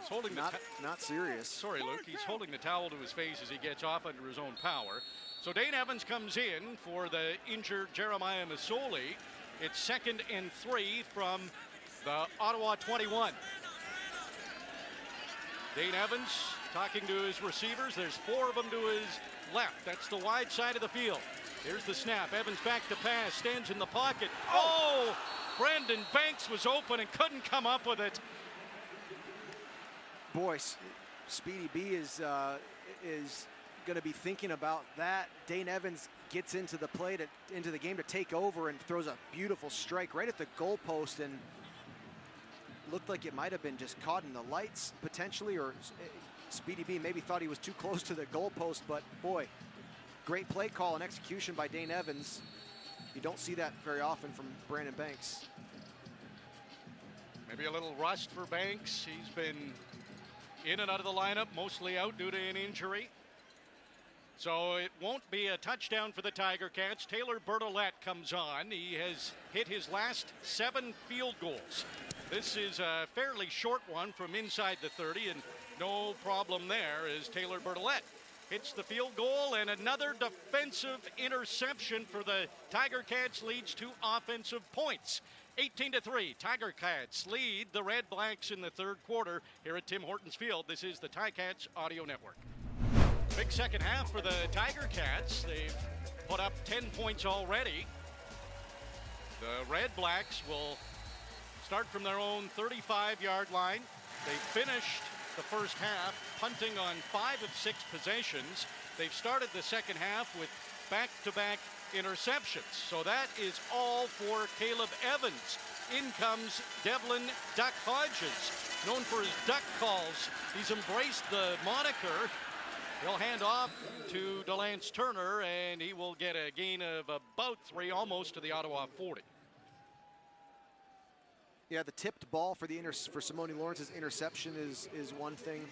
holding
not serious.
Sorry, Luke. He's holding the towel to his face as he gets off under his own power. So Dane Evans comes in for the injured Jeremiah Masoli. It's 2nd and 3 from the Ottawa 21. Dane Evans talking to his receivers. There's 4 of them to his left. That's the wide side of the field. Here's the snap. Evans back to pass. Stands in the pocket. Oh! Brandon Banks was open and couldn't come up with it.
Boy, Speedy B is going to be thinking about that. Dane Evans gets into the play, into the game to take over, and throws a beautiful strike right at the goalpost, and looked like it might have been just caught in the lights potentially, or Speedy B maybe thought he was too close to the goalpost, but boy, great play call and execution by Dane Evans. You don't see that very often from Brandon Banks.
Maybe a little rust for Banks. He's been in and out of the lineup, mostly out due to an injury. So it won't be a touchdown for the Tiger Cats. Taylor Bertolette comes on. He has hit his last 7 field goals. This is a fairly short one from inside the 30, and no problem there as Taylor Bertolette hits the field goal, and another defensive interception for the Tiger Cats leads to offensive points. 18-3, Tiger Cats lead the Redblacks in the 3rd quarter here at Tim Hortons Field. This is the Ticats Audio Network. Big second half for the Tiger Cats. They've put up 10 points already. The Redblacks will start from their own 35-yard line. They finished the first half punting on 5 of 6 possessions. They've started the second half with back-to-back interceptions. So that is all for Caleb Evans. In comes Devlin Duck Hodges, known for his duck calls. He's embraced the moniker. He'll hand off to DeLance Turner, and he will get a gain of about 3, almost to the Ottawa 40.
Yeah, the tipped ball for for Simone Lawrence's interception is one thing.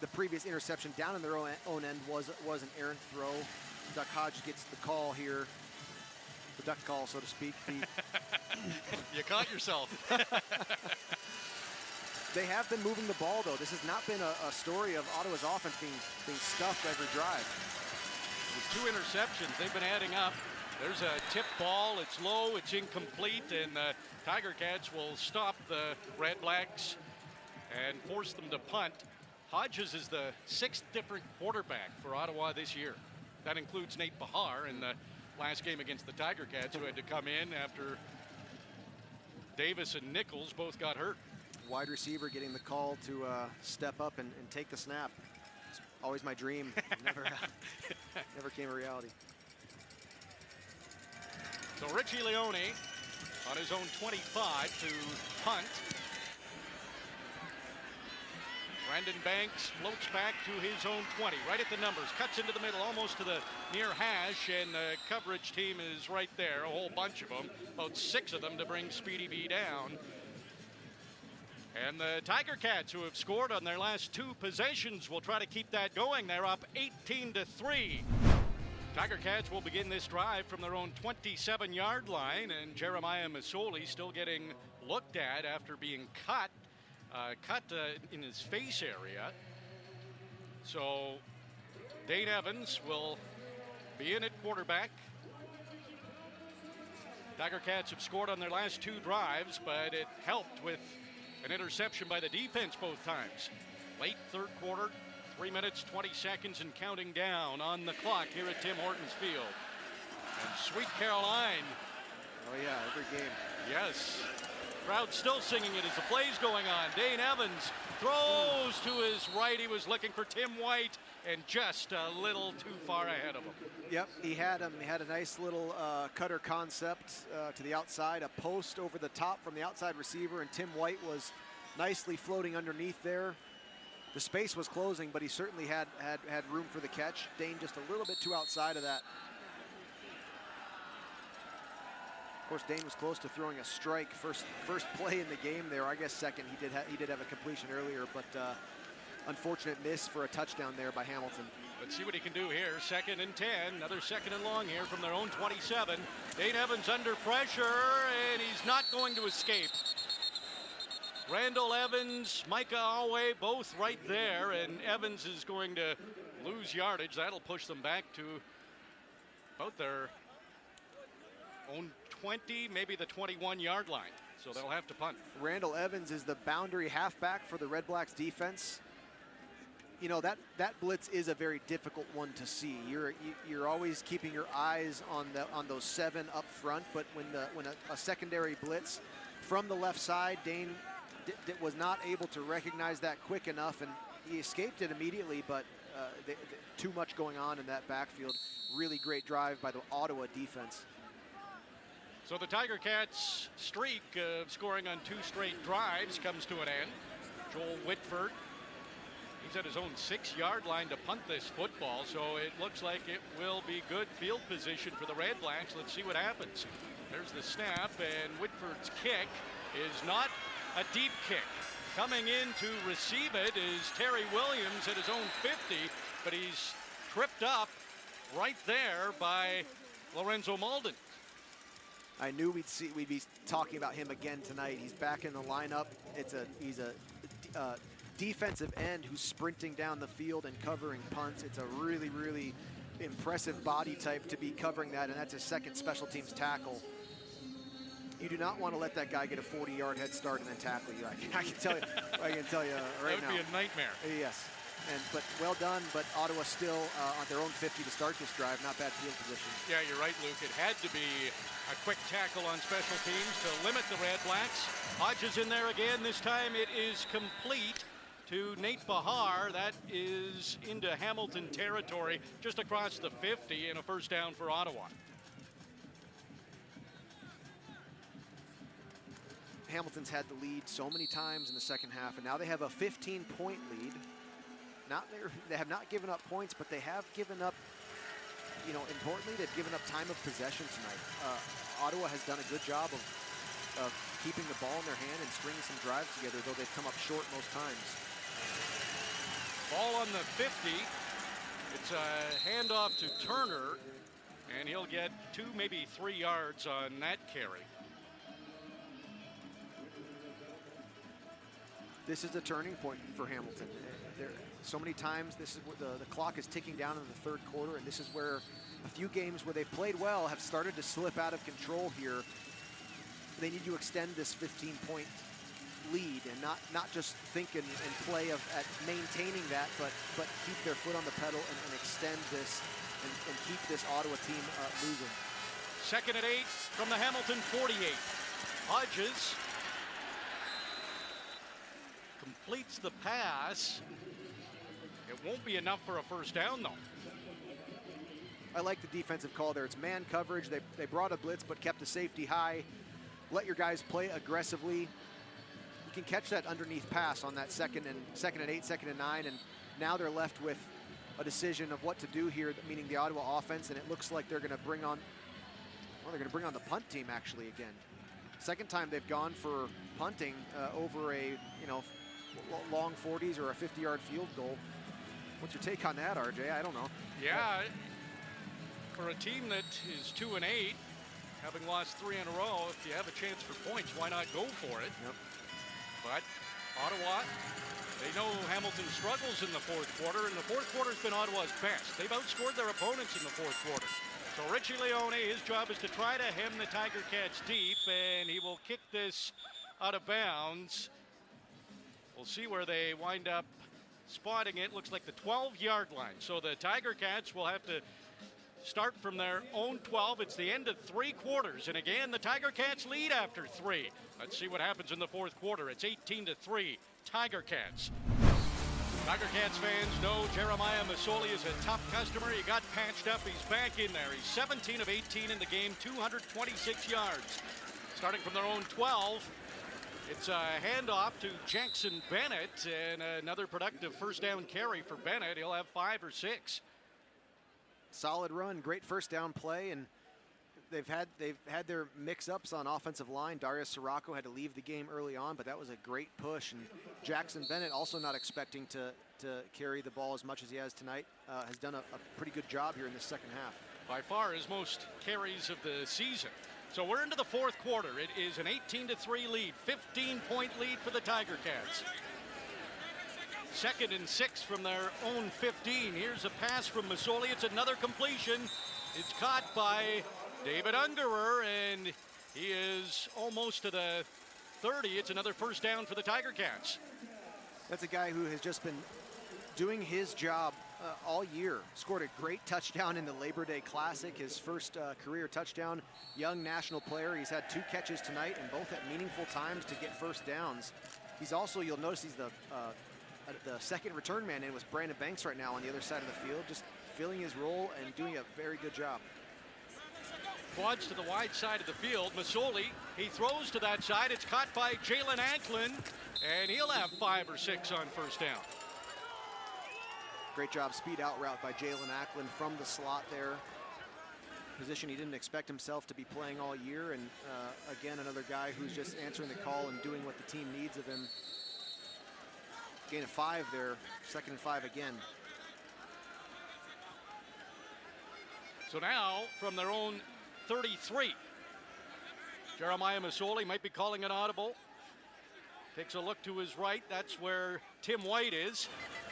The previous interception down in their own end was an errant throw. Duck Hodge gets the call here, the duck call, so to speak.
You caught yourself.
They have been moving the ball, though. This has not been a story of Ottawa's offense being stuffed every drive.
With 2 interceptions, they've been adding up. There's a tipped ball. It's low. It's incomplete, and the Tiger Cats will stop the Redblacks and force them to punt. Hodges is the 6th different quarterback for Ottawa this year. That includes Nate Bahar in the last game against the Tiger Cats, who had to come in after Davis and Nichols both got hurt.
Wide receiver getting the call to step up and take the snap. It's always my dream. Never came a reality.
So Richie Leone on his own 25 to punt. Brandon Banks floats back to his own 20, right at the numbers, cuts into the middle, almost to the near hash, and the coverage team is right there, a whole bunch of them, about 6 of them to bring Speedy B down. And the Tiger Cats, who have scored on their last 2 possessions, will try to keep that going. They're up 18-3. Tiger Cats will begin this drive from their own 27-yard line, and Jeremiah Masoli still getting looked at after being cut in his face area. So Dane Evans will be in at quarterback. Tiger Cats have scored on their last 2 drives, but it helped with an interception by the defense both times. Late 3rd quarter, 3 minutes, 20 seconds, and counting down on the clock here at Tim Hortons Field. And Sweet Caroline.
Oh yeah, every game.
Yes. Crowd still singing it as the play's going on. Dane Evans throws to his right. He was looking for Tim White and just a little too far ahead of him.
Yep, he had him. He had a nice little cutter concept to the outside, a post over the top from the outside receiver, and Tim White was nicely floating underneath there. the space was closing, but he certainly had room for the catch. Dane just a little bit too outside of that. Of course, Dane was close to throwing a strike first play in the game there. I guess second, he did have a completion earlier, but unfortunate miss for a touchdown there by Hamilton.
Let's see what he can do here. 2nd and 10, another 2nd and long here from their own 27. Dane Evans under pressure, and he's not going to escape. Randall Evans, Micah Alway, both right there, and Evans is going to lose yardage. That'll push them back to about their own 20, maybe the 21-yard line. So they'll have to punt.
Randall Evans is the boundary halfback for the Redblacks defense. You know, that blitz is a very difficult one to see. You're always keeping your eyes on those 7 up front, but when a secondary blitz from the left side, Dane was not able to recognize that quick enough, and he escaped it immediately, but too much going on in that backfield. Really great drive by the Ottawa defense.
So the Tiger Cats' streak of scoring on 2 straight drives comes to an end. Joel Whitford, he's at his own 6-yard line to punt this football, so it looks like it will be good field position for the Redblacks. Let's see what happens. There's the snap, and Whitford's kick is not a deep kick. Coming in to receive it is Terry Williams at his own 50, but he's tripped up right there by Lorenzo Malden.
I knew we'd be talking about him again tonight. He's back in the lineup. He's a defensive end who's sprinting down the field and covering punts. It's a really, really impressive body type to be covering that, and that's his 2nd special teams tackle. You do not want to let that guy get a 40-yard head start and then tackle you. I can tell you right now.
That would be a nightmare.
Yes, but well done. But Ottawa still on their own 50 to start this drive. Not bad field position. Yeah,
you're right, Luke. It had to be a quick tackle on special teams to limit the Redblacks. Hodges in there again. This time it is complete to Nate Bahar. That is into Hamilton territory, just across the 50, and a first down for Ottawa.
Hamilton's had the lead so many times in the second half, and now they have a 15-point lead. They have not given up points, but they have given up, importantly, they've given up time of possession tonight. Ottawa has done a good job of keeping the ball in their hand and stringing some drives together, though they've come up short most times.
Ball on the 50. It's a handoff to Turner, and he'll get 2, maybe 3 yards on that carry.
This is a turning point for Hamilton. So many times, this is where the clock is ticking down in the 3rd quarter, and this is where a few games where they've played well have started to slip out of control here. They need to extend this 15-point lead and not just think and play at maintaining that, but keep their foot on the pedal and extend this and keep this Ottawa team moving.
2nd and 8 from the Hamilton 48. Hodges completes the pass. It won't be enough for a first down, though.
I like the defensive call there. It's man coverage. They brought a blitz but kept the safety high. Let your guys play aggressively. You can catch that underneath pass on that 2nd and 8, 2nd and 9, and now they're left with a decision of what to do here, meaning the Ottawa offense, and it looks like they're going to bring on the punt team actually again. Second time they've gone for punting over a long 40s or a 50-yard field goal. What's your take on that, RJ? I don't know.
Yeah, for a team that is 2 and 8, having lost 3 in a row, if you have a chance for points, why not go for it?
Yep.
But Ottawa, they know Hamilton struggles in the 4th quarter, and the 4th quarter has been Ottawa's best. They've outscored their opponents in the 4th quarter. So Richie Leone, his job is to try to hem the Tiger Cats deep, and he will kick this out of bounds. We'll see where they wind up spotting it. Looks like the 12-yard line. So the Tiger Cats will have to start from their own 12. It's the end of 3 quarters. And again, the Tiger Cats lead after 3. Let's see what happens in the 4th quarter. It's 18-3, Tiger Cats. Tiger Cats fans know Jeremiah Masoli is a tough customer. He got patched up. He's back in there. He's 17 of 18 in the game, 226 yards. Starting from their own 12. It's a handoff to Jackson Bennett, and another productive first down carry for Bennett. He'll have 5 or 6.
Solid run, great first down play, and they've had their mix-ups on offensive line. Darius Sirocco had to leave the game early on, but that was a great push. And Jackson Bennett, also not expecting to carry the ball as much as he has tonight, has done a pretty good job here in the second half.
By far his most carries of the season. So we're into the fourth quarter. It is an 18-3 lead, 15-point lead for the Tiger Cats. 2nd and 6 from their own 15. Here's a pass from Masoli. It's another completion. It's caught by David Ungerer, and he is almost to the 30. It's another first down for the Tiger Cats.
That's a guy who has just been doing his job all year. Scored a great touchdown in the Labor Day Classic, his first career touchdown. Young national player. He's had 2 catches tonight, and both at meaningful times to get first downs. He's also, you'll notice, he's the second return man in with Brandon Banks right now on the other side of the field, just filling his role and doing a very good job.
Quads to the wide side of the field. Masoli, he throws to that side. It's caught by Jalen Anklin, and he'll have 5 or 6 on first down.
Great job, speed out route by Jalen Anklin from the slot there. Position he didn't expect himself to be playing all year, and again, another guy who's just answering the call and doing what the team needs of him. Gain of 5 there, 2nd and 5 again.
So now, from their own 33, Jeremiah Masoli might be calling an audible. Takes a look to his right. That's where Tim White is.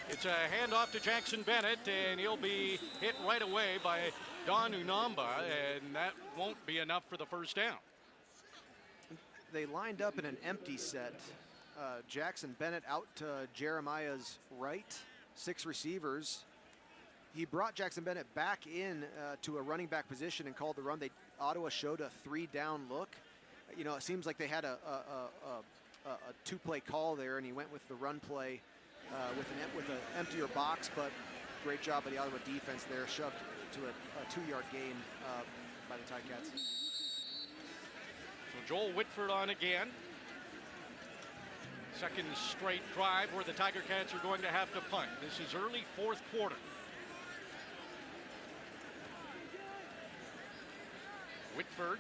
It's a handoff to Jackson Bennett, and he'll be hit right away by Don Unamba, and that won't be enough for the first down.
They lined up in an empty set. Jackson Bennett out to Jeremiah's right, 6 receivers. He brought Jackson Bennett back in to a running back position and called the run. Ottawa showed a 3-down look. You know, it seems like they had a 2-play call there, and he went with the run play with an emptier box, but great job by the Ottawa defense there, shoved to a 2-yard gain by the Ticats.
So Joel Whitford on again. Second straight drive where the Tiger Cats are going to have to punt. This is early fourth quarter. Whitford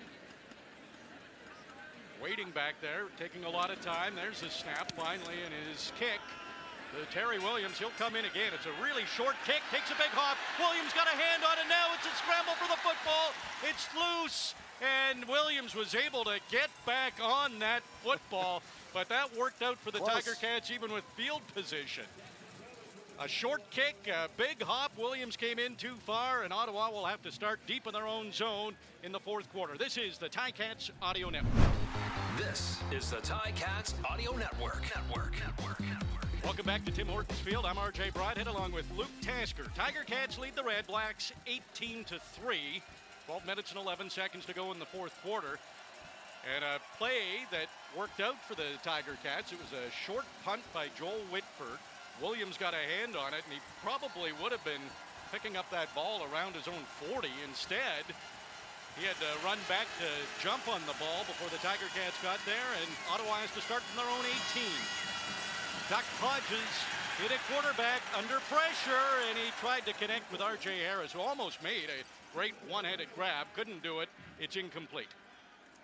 waiting back there, taking a lot of time. There's his snap finally, and his kick. Terry Williams, he'll come in again. It's a really short kick, takes a big hop. Williams got a hand on it now. It's a scramble for the football. It's loose, and Williams was able to get back on that football, but that worked out for the Tiger Cats even with field position. A short kick, a big hop. Williams came in too far, and Ottawa will have to start deep in their own zone in the fourth quarter. This is the Ticats Audio Network.
This is the Ticats Audio Network.
Welcome back to Tim Hortons Field. I'm RJ Broadhead along with Luke Tasker. Tiger Cats lead the Redblacks 18-3. 12 minutes and 11 seconds to go in the fourth quarter. And a play that worked out for the Tiger Cats. It was a short punt by Joel Whitford. Williams got a hand on it, and he probably would have been picking up that ball around his own 40. Instead, he had to run back to jump on the ball before the Tiger Cats got there, and Ottawa has to start from their own 18. Doc Hodges hit a quarterback under pressure, and he tried to connect with R.J. Harris, who almost made a great one-handed grab. Couldn't do it. It's incomplete.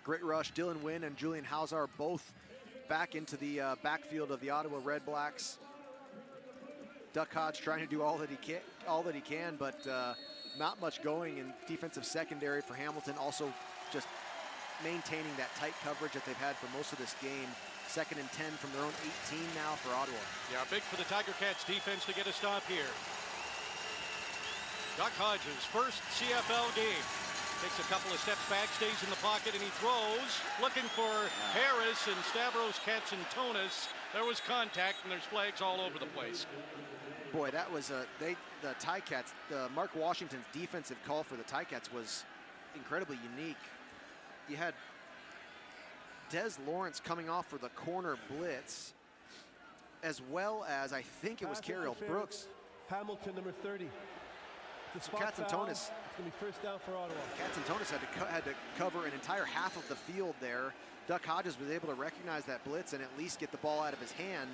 Great rush. Dylan Wynn and Julian Hausar both back into the backfield of the Ottawa Redblacks. Duck Hodge trying to do all that he can, but not much going in defensive secondary for Hamilton. Also just maintaining that tight coverage that they've had for most of this game. 2nd and 10 from their own 18 now for Ottawa.
Yeah, big for the Tiger Cats defense to get a stop here. Duck Hodges' first CFL game. Takes a couple of steps back, stays in the pocket, and he throws. Looking for Harris and Stavros Katsantonis. There was contact, and there's flags all over the place.
Boy, that was the Ticats. Mark Washington's defensive call for the Ticats was incredibly unique. You had Des Lawrence coming off for the corner blitz, as well as I think it was Carriel Brooks.
Hamilton, number 30.
Katsantonis
It's going to be first down for Ottawa.
Katsantonis had to cover an entire half of the field there. Duck Hodges was able to recognize that blitz and at least get the ball out of his hand.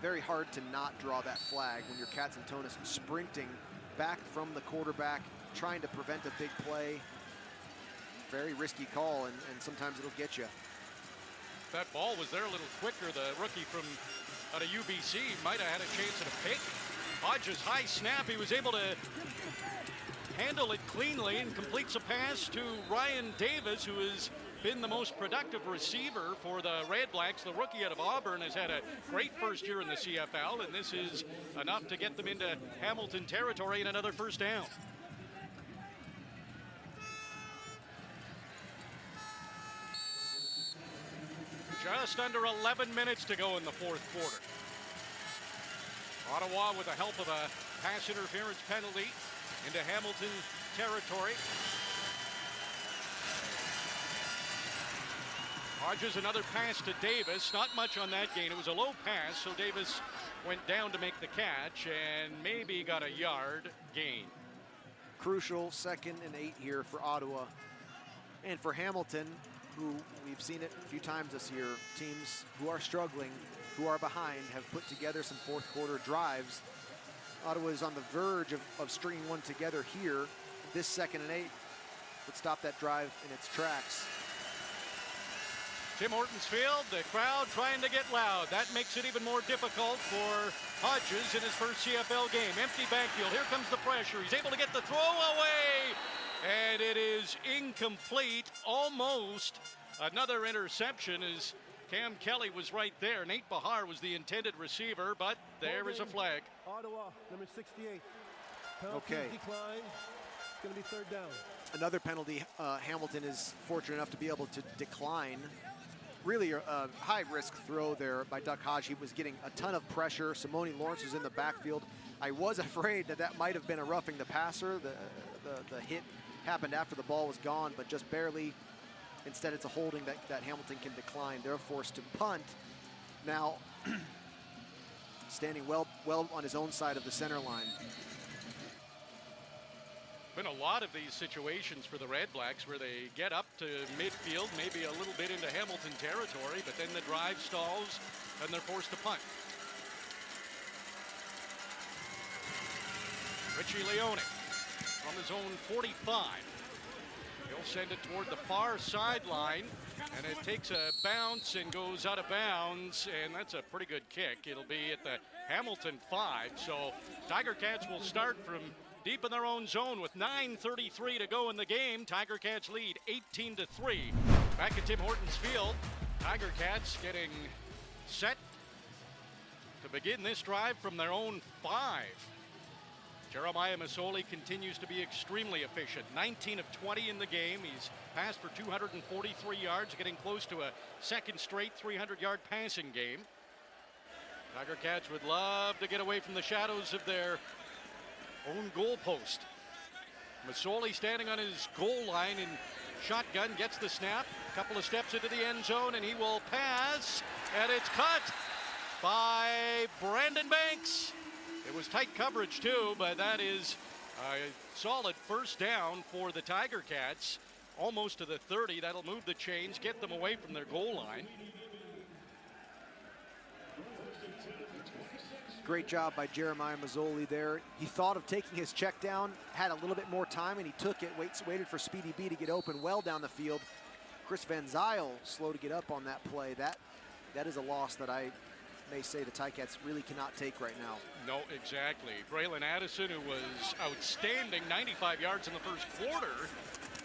Very hard to not draw that flag when you're Katsantonis sprinting back from the quarterback, trying to prevent a big play. Very risky call, and sometimes it'll get you.
That ball was there a little quicker. The rookie from out of UBC might have had a chance at a pick. Hodges high snap. He was able to handle it cleanly and completes a pass to Ryan Davis, who has been the most productive receiver for the Redblacks. The rookie out of Auburn has had a great first year in the CFL, and this is enough to get them into Hamilton territory and another first down. Just under 11 minutes to go in the fourth quarter. Ottawa, with the help of a pass interference penalty, into Hamilton territory. Hodges, another pass to Davis. Not much on that gain. It was a low pass, so Davis went down to make the catch and maybe got a yard gain.
Crucial 2nd and 8 here for Ottawa. And for Hamilton, who we've seen it a few times this year, teams who are struggling, who are behind, have put together some fourth quarter drives. Ottawa is on the verge of stringing one together here. This 2nd and 8 would stop that drive in its tracks.
Tim Hortons Field, the crowd trying to get loud. That makes it even more difficult for Hodges in his first CFL game. Empty backfield, here comes the pressure. He's able to get the throw away, and it is incomplete, almost. Another interception as Cam Kelly was right there. Nate Bahar was the intended receiver, but there is a flag.
Ottawa, number 68. Penalty
Okay.
decline. It's going to be third down.
Another penalty Hamilton is fortunate enough to be able to decline. Really a high-risk throw there by Duck Hodge. He was getting a ton of pressure. Simone Lawrence was in the backfield. I was afraid that might have been a roughing the passer. The hit happened after the ball was gone, but just barely. Instead, it's a holding that Hamilton can decline. They're forced to punt. Now, standing well on his own side of the center line.
Been a lot of these situations for the Redblacks where they get up to midfield, maybe a little bit into Hamilton territory, but then the drive stalls and they're forced to punt. Richie Leone from his own 45. He'll send it toward the far sideline, and it takes a bounce and goes out of bounds, and that's a pretty good kick. It'll be at the Hamilton 5, so Tiger Cats will start from deep in their own zone with 9:33 to go in the game. Tiger Cats lead 18-3. Back at Tim Hortons Field, Tiger Cats getting set to begin this drive from their own 5. Jeremiah Masoli continues to be extremely efficient. 19 of 20 in the game. He's passed for 243 yards, getting close to a second straight 300-yard passing game. Tiger Cats would love to get away from the shadows of their own goal post. Masoli standing on his goal line in shotgun, gets the snap, a couple of steps into the end zone, and he will pass, and it's caught by Brandon Banks. It was tight coverage too, but that is a solid first down for the Tiger Cats. Almost to the 30. That'll move the chains, get them away from their goal line.
Great job by Jeremiah Mazzoli there. He thought of taking his check down, had a little bit more time, and he took it, waited for Speedy B to get open well down the field. Chris Van Zyl slow to get up on that play. That is a loss that I may say the Ticats really cannot take right now.
No, exactly. Braylon Addison, who was outstanding, 95 yards in the first quarter.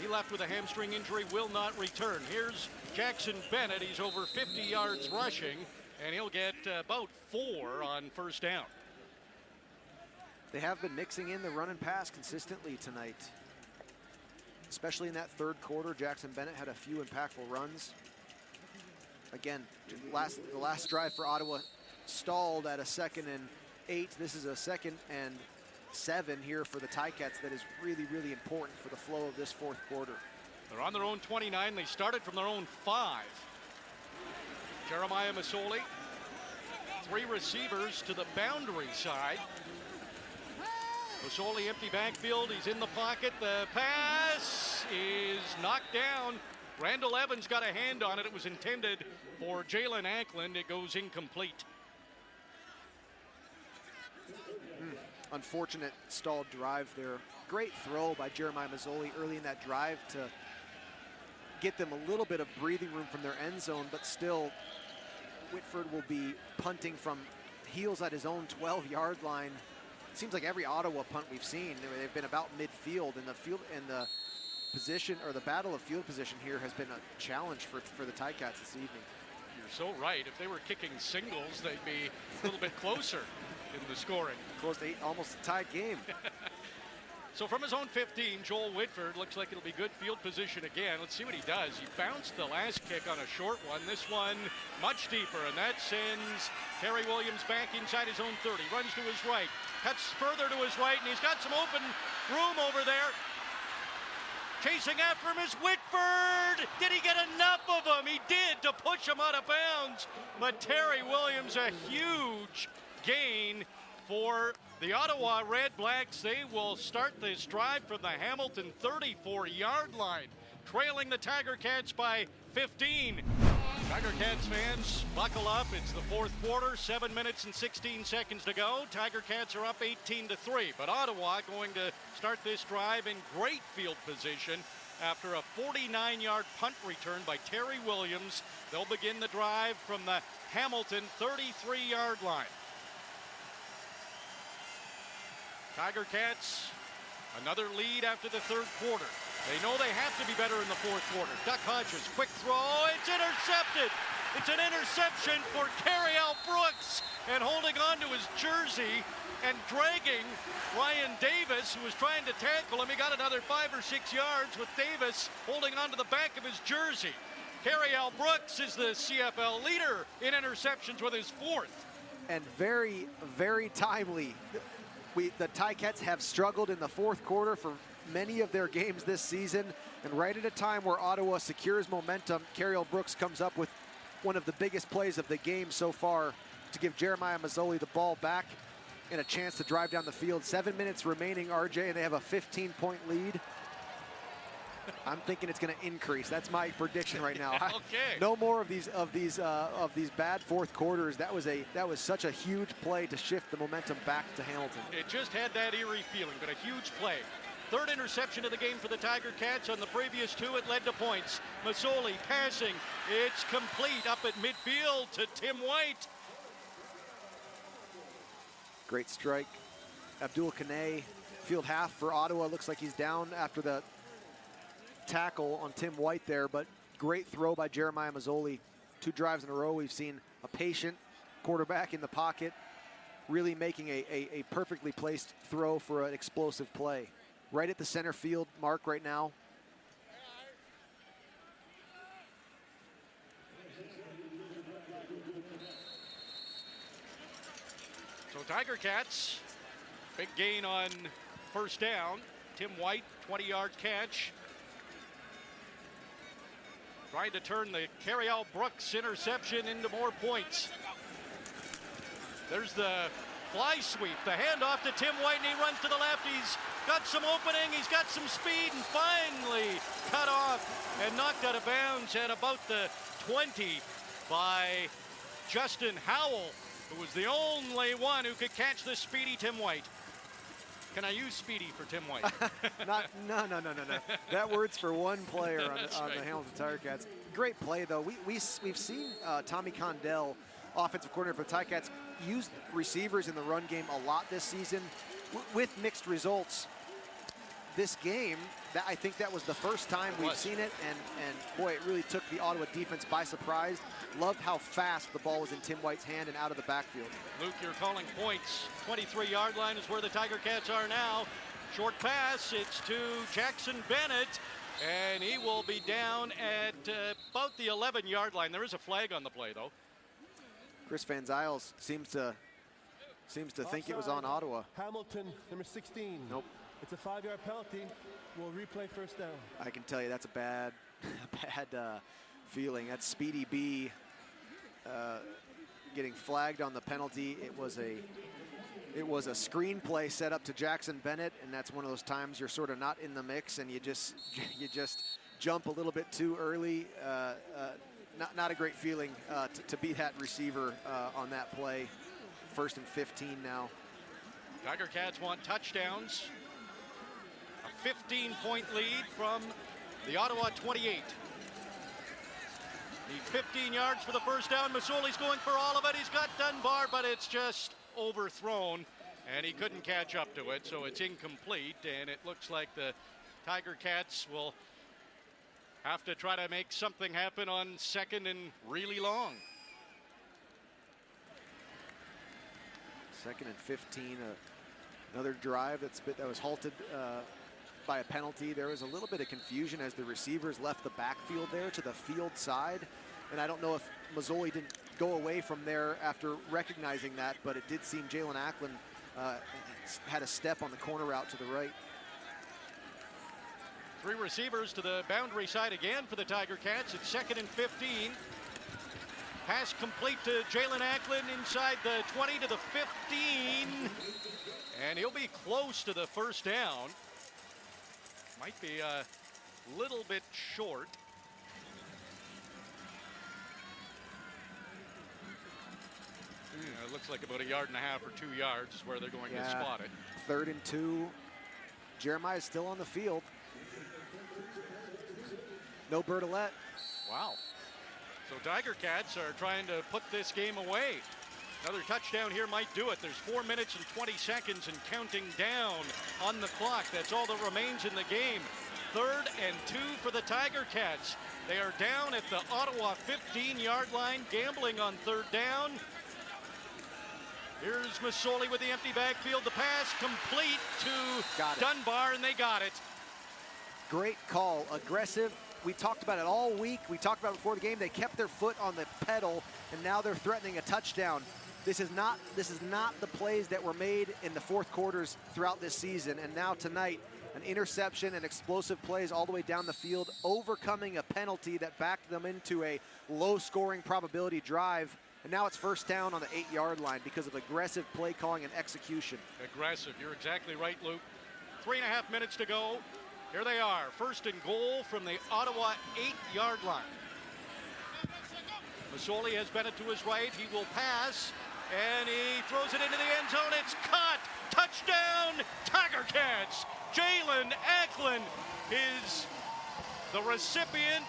He left with a hamstring injury, will not return. Here's Jackson Bennett. He's over 50 yards rushing, and he'll get about 4 on first down.
They have been mixing in the run and pass consistently tonight. Especially in that third quarter, Jackson Bennett had a few impactful runs. Again, the last drive for Ottawa stalled at a 2nd and 8. This is a 2nd and 7 here for the Ticats that is really, really important for the flow of this fourth quarter.
They're on their own 29. They started from their own 5. Jeremiah Masoli, 3 receivers to the boundary side. Masoli empty backfield. He's in the pocket. The pass is knocked down. Randall Evans got a hand on it. It was intended for Jalen Ackland. It goes incomplete.
Unfortunate stalled drive there. Great throw by Jeremiah Masoli early in that drive to get them a little bit of breathing room from their end zone, but still Whitford will be punting from heels at his own 12-yard line. It seems like every Ottawa punt we've seen, they've been about midfield, and the position, or the battle of field position here, has been a challenge for the Ticats this evening.
You're so right. If they were kicking singles, they'd be a little bit closer in the scoring.
Close to almost a tied game.
So from his own 15, Joel Whitford looks like it'll be good field position again. Let's see what he does. He bounced the last kick on a short one. This one much deeper, and that sends Terry Williams back inside his own 30. Runs to his right, cuts further to his right, and he's got some open room over there. Chasing after him is Whitford. Did he get enough of him? He did, to push him out of bounds. But Terry Williams, a huge gain for the Ottawa Redblacks. They will start this drive from the Hamilton 34-yard line, trailing the Tiger Cats by 15. Tiger Cats fans, buckle up. It's the fourth quarter, 7 minutes and 16 seconds to go. Tiger Cats are up 18-3, but Ottawa going to start this drive in great field position after a 49-yard punt return by Terry Williams. They'll begin the drive from the Hamilton 33-yard line. Tiger Cats, another lead after the third quarter. They know they have to be better in the fourth quarter. Duck Hodges, quick throw, it's intercepted. It's an interception for Carriel Brooks, and holding on to his jersey and dragging Ryan Davis, who was trying to tackle him. He got another 5 or 6 yards with Davis holding on to the back of his jersey. Carriel Brooks is the CFL leader in interceptions with his fourth.
And very, very timely. The Ticats have struggled in the fourth quarter for many of their games this season, and right at a time where Ottawa secures momentum, Carriel Brooks comes up with one of the biggest plays of the game so far to give Jeremiah Masoli the ball back and a chance to drive down the field. 7 minutes remaining, RJ, and they have a 15-point lead. I'm thinking it's going to increase. That's my prediction right now.
Okay.
No more of these bad fourth quarters. That was such a huge play to shift the momentum back to Hamilton.
It just had that eerie feeling, but a huge play. Third interception of the game for the Tiger Cats. On the previous two, it led to points. Masoli passing. It's complete up at midfield to Tim White.
Great strike. Abdul Kane, field half for Ottawa. Looks like he's down after the tackle on Tim White there, but great throw by Jeremiah Masoli. 2 drives in a row, we've seen a patient quarterback in the pocket, really making a perfectly placed throw for an explosive play. Right at the center field mark right now.
So Tiger Cats, big gain on first down. Tim White, 20-yard catch. Trying to turn the Carriel Brooks interception into more points. There's the fly sweep, the handoff to Tim White, and he runs to the left. He's got some opening, he's got some speed, and finally cut off and knocked out of bounds at about the 20 by Justin Howell, who was the only one who could catch the speedy Tim White. Can I use speedy for Tim White?
No. That word's for one player on
Right.
the Hamilton Tiger Cats. Great play, though. We've seen Tommy Condell, offensive coordinator for the Ticats, use receivers in the run game a lot this season with mixed results. This game, I think that was the first time we've seen it, and boy, it really took the Ottawa defense by surprise. Loved how fast the ball was in Tim White's hand and out of the backfield.
Luke, you're calling points. 23-yard line is where the Tiger Cats are now. Short pass, it's to Jackson Bennett, and he will be down at about the 11-yard line. There is a flag on the play, though.
Chris Van Zyles seems to think it was on Ottawa.
Hamilton, number 16.
Nope.
It's a 5-yard penalty. We'll replay first down.
I can tell you that's a bad feeling. That's Speedy B getting flagged on the penalty. It It was a screenplay set up to Jackson Bennett, and that's one of those times you're sort of not in the mix and you just jump a little bit too early. Not a great feeling to beat that receiver on that play. 1st and 15 now.
Tiger Cats want touchdowns. A 15-point lead from the Ottawa 28. Need 15 yards for the first down. Masoli's going for all of it. He's got Dunbar, but it's just overthrown, and he couldn't catch up to it, so it's incomplete, and it looks like the Tiger Cats will have to try to make something happen on 2nd and really long.
2nd and 15, another drive that was halted by a penalty. There was a little bit of confusion as the receivers left the backfield there to the field side, and I don't know if Masoli didn't go away from there after recognizing that, but it did seem Jalen Ackland had a step on the corner route to the right.
3 receivers to the boundary side again for the Tiger Cats. It's 2nd and 15. Pass complete to Jalen Ackland inside the 20 to the 15. And he'll be close to the first down. Might be a little bit short. It looks like about 1.5 yards or 2 yards is where they're going to spot it.
3rd and 2. Jeremiah's still on the field. No Bertolette.
Wow. So Tiger Cats are trying to put this game away. Another touchdown here might do it. There's 4 minutes and 20 seconds and counting down on the clock. That's all that remains in the game. 3rd and 2 for the Tiger Cats. They are down at the Ottawa 15-yard line, gambling on 3rd down. Here's Masoli with the empty backfield. The pass complete to Dunbar, and they got it.
Great call, aggressive. We talked about it all week. We talked about it before the game. They kept their foot on the pedal, and now they're threatening a touchdown. This is not the plays that were made in the 4th quarters throughout this season. And now tonight, an interception and explosive plays all the way down the field, overcoming a penalty that backed them into a low-scoring probability drive. And now it's 1st down on the 8-yard line because of aggressive play calling and execution.
Aggressive. You're exactly right, Luke. 3.5 minutes to go. Here they are, 1st and goal from the Ottawa 8-yard line. Masoli has Bennett to his right. He will pass, and he throws it into the end zone. It's caught. Touchdown, Tiger Cats. Jalen Ackland is the recipient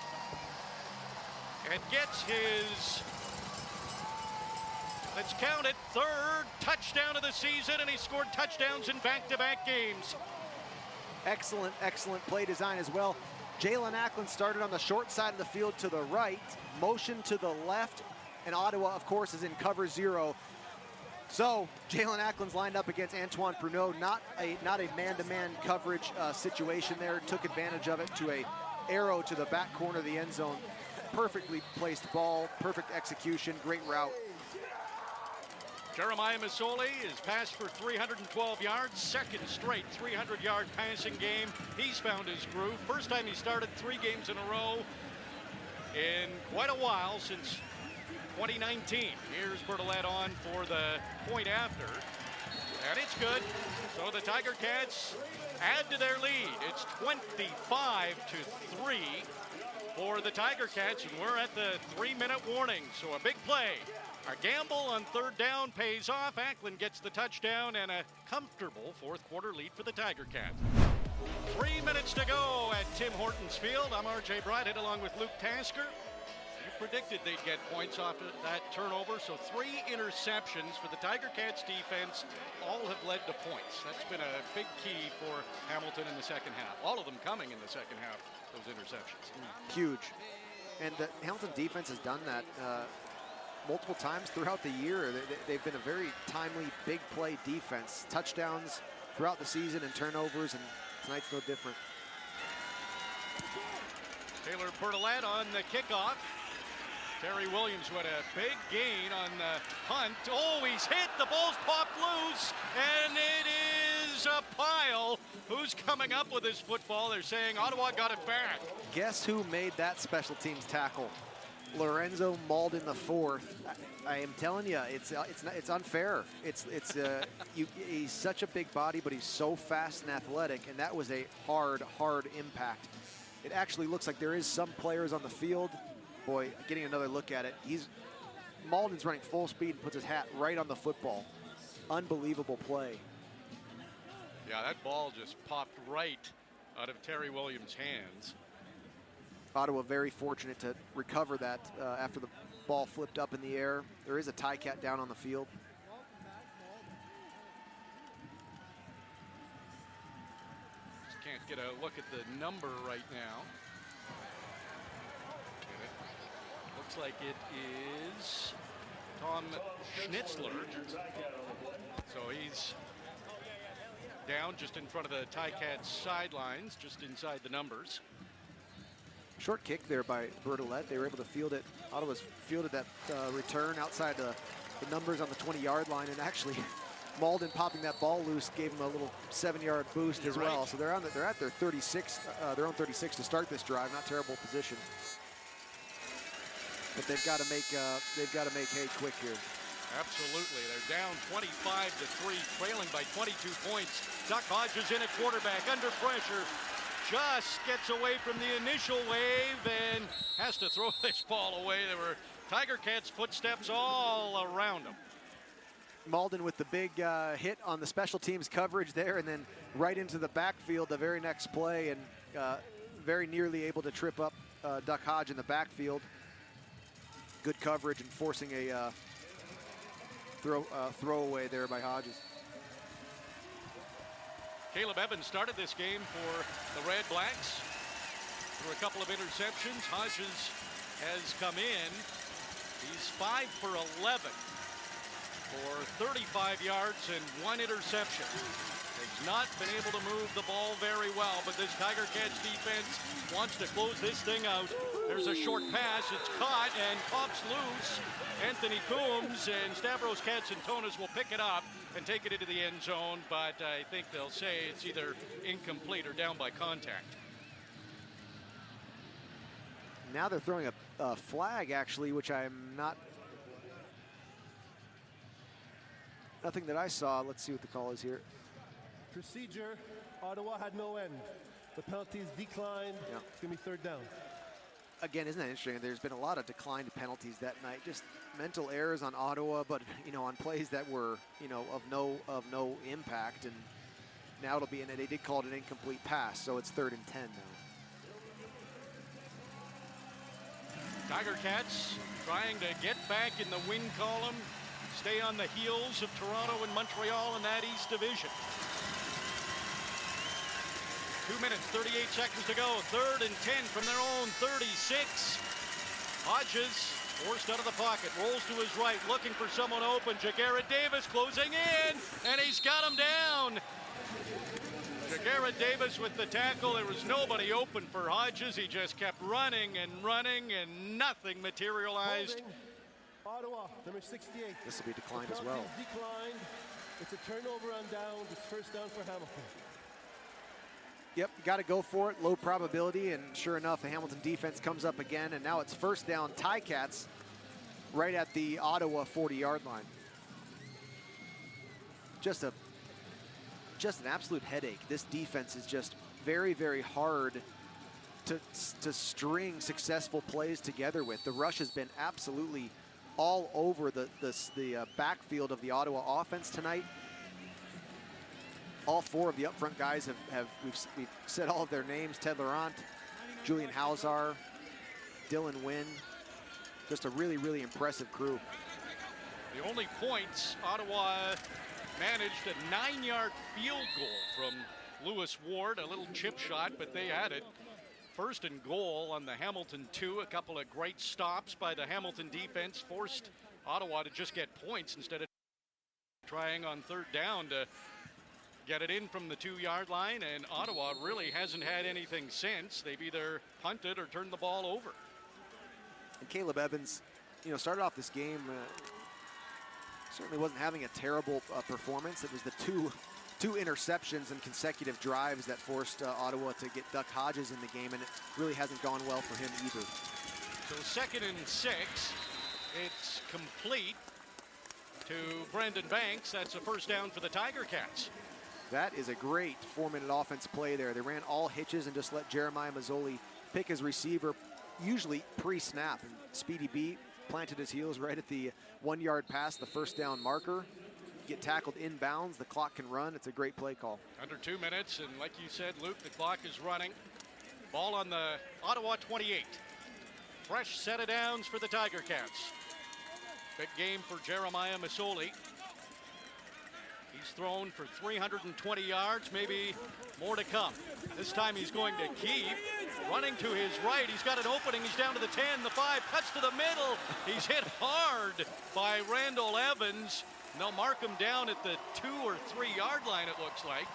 and gets his, let's count it, 3rd touchdown of the season, and he scored touchdowns in back-to-back games.
Excellent, excellent play design as well. Jalen Ackland started on the short side of the field to the right, motion to the left, and Ottawa, of course, is in cover 0. So Jalen Ackland's lined up against Antoine Pruneau, not a man-to-man coverage situation there. Took advantage of it to a arrow to the back corner of the end zone. Perfectly placed ball, perfect execution, great route.
Jeremiah Masoli is passed for 312 yards, 2nd straight 300-yard passing game. He's found his groove. First time he started 3 games in a row in quite a while, since 2019. Here's Bertolette on for the point after, and it's good. So the Tiger Cats add to their lead. It's 25-3 for the Tiger Cats, and we're at the 3-minute warning. So a big play. A gamble on 3rd down pays off. Ackland gets the touchdown and a comfortable 4th quarter lead for the Tiger Cats. 3 minutes to go at Tim Hortons Field. I'm RJ Broadhead along with Luke Tasker. You predicted they'd get points off that turnover, so 3 interceptions for the Tiger Cats defense. All have led to points. That's been a big key for Hamilton in the 2nd half. All of them coming in the 2nd half, those interceptions.
Huge. And the Hamilton defense has done that multiple times throughout the year. They've been a very timely, big play defense. Touchdowns throughout the season and turnovers, and tonight's no different.
Taylor Bertolette on the kickoff. Terry Williams who had a big gain on the punt. Oh, he's hit. The ball's popped loose, and it is a pile. Who's coming up with this football? They're saying Ottawa got it back.
Guess who made that special teams tackle? Lorenzo Malden the fourth. I am telling you, it's unfair. He's such a big body, but he's so fast and athletic, and that was a hard impact. It actually looks like there is some players on the field. Boy, getting another look at it, Malden's running full speed and puts his hat right on the football. Unbelievable play.
Yeah, that ball just popped right out of Terry Williams' hands.
Ottawa very fortunate to recover that after the ball flipped up in the air. There is a Ticat down on the field.
Just can't get a look at the number right now. Looks like it is Tom Schnitzler. So he's down just in front of the Ticats sidelines, just inside the numbers.
Short kick there by Broadhead. They were able to field it. Ottawa's fielded that return outside the numbers on the 20-yard line, and actually Malden popping that ball loose gave him a little 7-yard boost as well. So they're at their 36, their own 36 to start this drive. Not terrible position, but they've got to make hay quick here.
Absolutely, they're down 25-3, trailing by 22 points. Duck Hodges in at quarterback, under pressure. Just gets away from the initial wave and has to throw this ball away. There were Tiger Cats footsteps all around him.
Malden with the big hit on the special teams coverage there, and then right into the backfield the very next play, and very nearly able to trip up Duck Hodge in the backfield. Good coverage and forcing a throwaway there by Hodges.
Caleb Evans started this game for the Redblacks through a couple of interceptions. Hodges has come in. He's 5 for 11 for 35 yards and 1 interception. He's not been able to move the ball very well, but this Tiger Cats defense wants to close this thing out. There's a short pass. It's caught and pops loose. Anthony Coombs and Stavros Katsantonis will pick it up and take it into the end zone, but I think they'll say it's either incomplete or down by contact.
Now they're throwing a flag, actually, which I'm not... Nothing that I saw. Let's see what the call is here.
Procedure, Ottawa had no end. The penalties declined.
Yeah.
It's going to be third down.
Again, isn't that interesting? There's been a lot of declined penalties that night. Just mental errors on Ottawa, but on plays that were of no impact. And now it'll be they did call it an incomplete pass, so it's 3rd and 10 now.
Tiger Cats trying to get back in the win column, stay on the heels of Toronto and Montreal in that East Division. 2 minutes, 38 seconds to go. 3rd and 10 from their own 36. Hodges forced out of the pocket, rolls to his right, looking for someone open. Jagarrett Davis closing in, and he's got him down. Jagarrett Davis with the tackle. There was nobody open for Hodges. He just kept running, and nothing materialized.
Holding. Ottawa, number 68.
This will be declined as well.
Declined. It's a turnover on downs. It's first down for Hamilton.
Yep, you got to go for it. Low probability, and sure enough, the Hamilton defense comes up again, and now it's first down. Ticats right at the Ottawa 40-yard line. Just an absolute headache. This defense is just very, very hard to string successful plays together with. The rush has been absolutely all over the backfield of the Ottawa offense tonight. All 4 of the upfront guys we've said all of their names. Ted Laurent, Julian Hausar, Dylan Wynn. Just a really, really impressive crew.
The only points, Ottawa managed a 9-yard field goal from Lewis Ward, a little chip shot, but they had it. 1st and goal on the Hamilton 2. A couple of great stops by the Hamilton defense forced Ottawa to just get points instead of trying on 3rd down to get it in from the 2-yard line, and Ottawa really hasn't had anything since. They've either punted or turned the ball over.
And Caleb Evans, started off this game, certainly wasn't having a terrible performance. It was the two interceptions and consecutive drives that forced Ottawa to get Duck Hodges in the game, and it really hasn't gone well for him either.
So 2nd and 6. It's complete to Brendan Banks. That's a first down for the Tiger Cats.
That is a great 4-minute offense play there. They ran all hitches and just let Jeremiah Mazzoli pick his receiver, usually pre-snap. And Speedy B planted his heels right at the 1-yard pass, the first down marker. Get tackled inbounds, the clock can run. It's a great play call.
Under 2 minutes, and like you said, Luke, the clock is running. Ball on the Ottawa 28. Fresh set of downs for the Tiger Cats. Big game for Jeremiah Mazzoli. He's thrown for 320 yards, maybe more to come. This time he's going to keep running to his right. He's got an opening. He's down to the 10, the 5, cuts to the middle. He's hit hard by Randall Evans. And they'll mark him down at the 2 or 3 yard line, it looks like.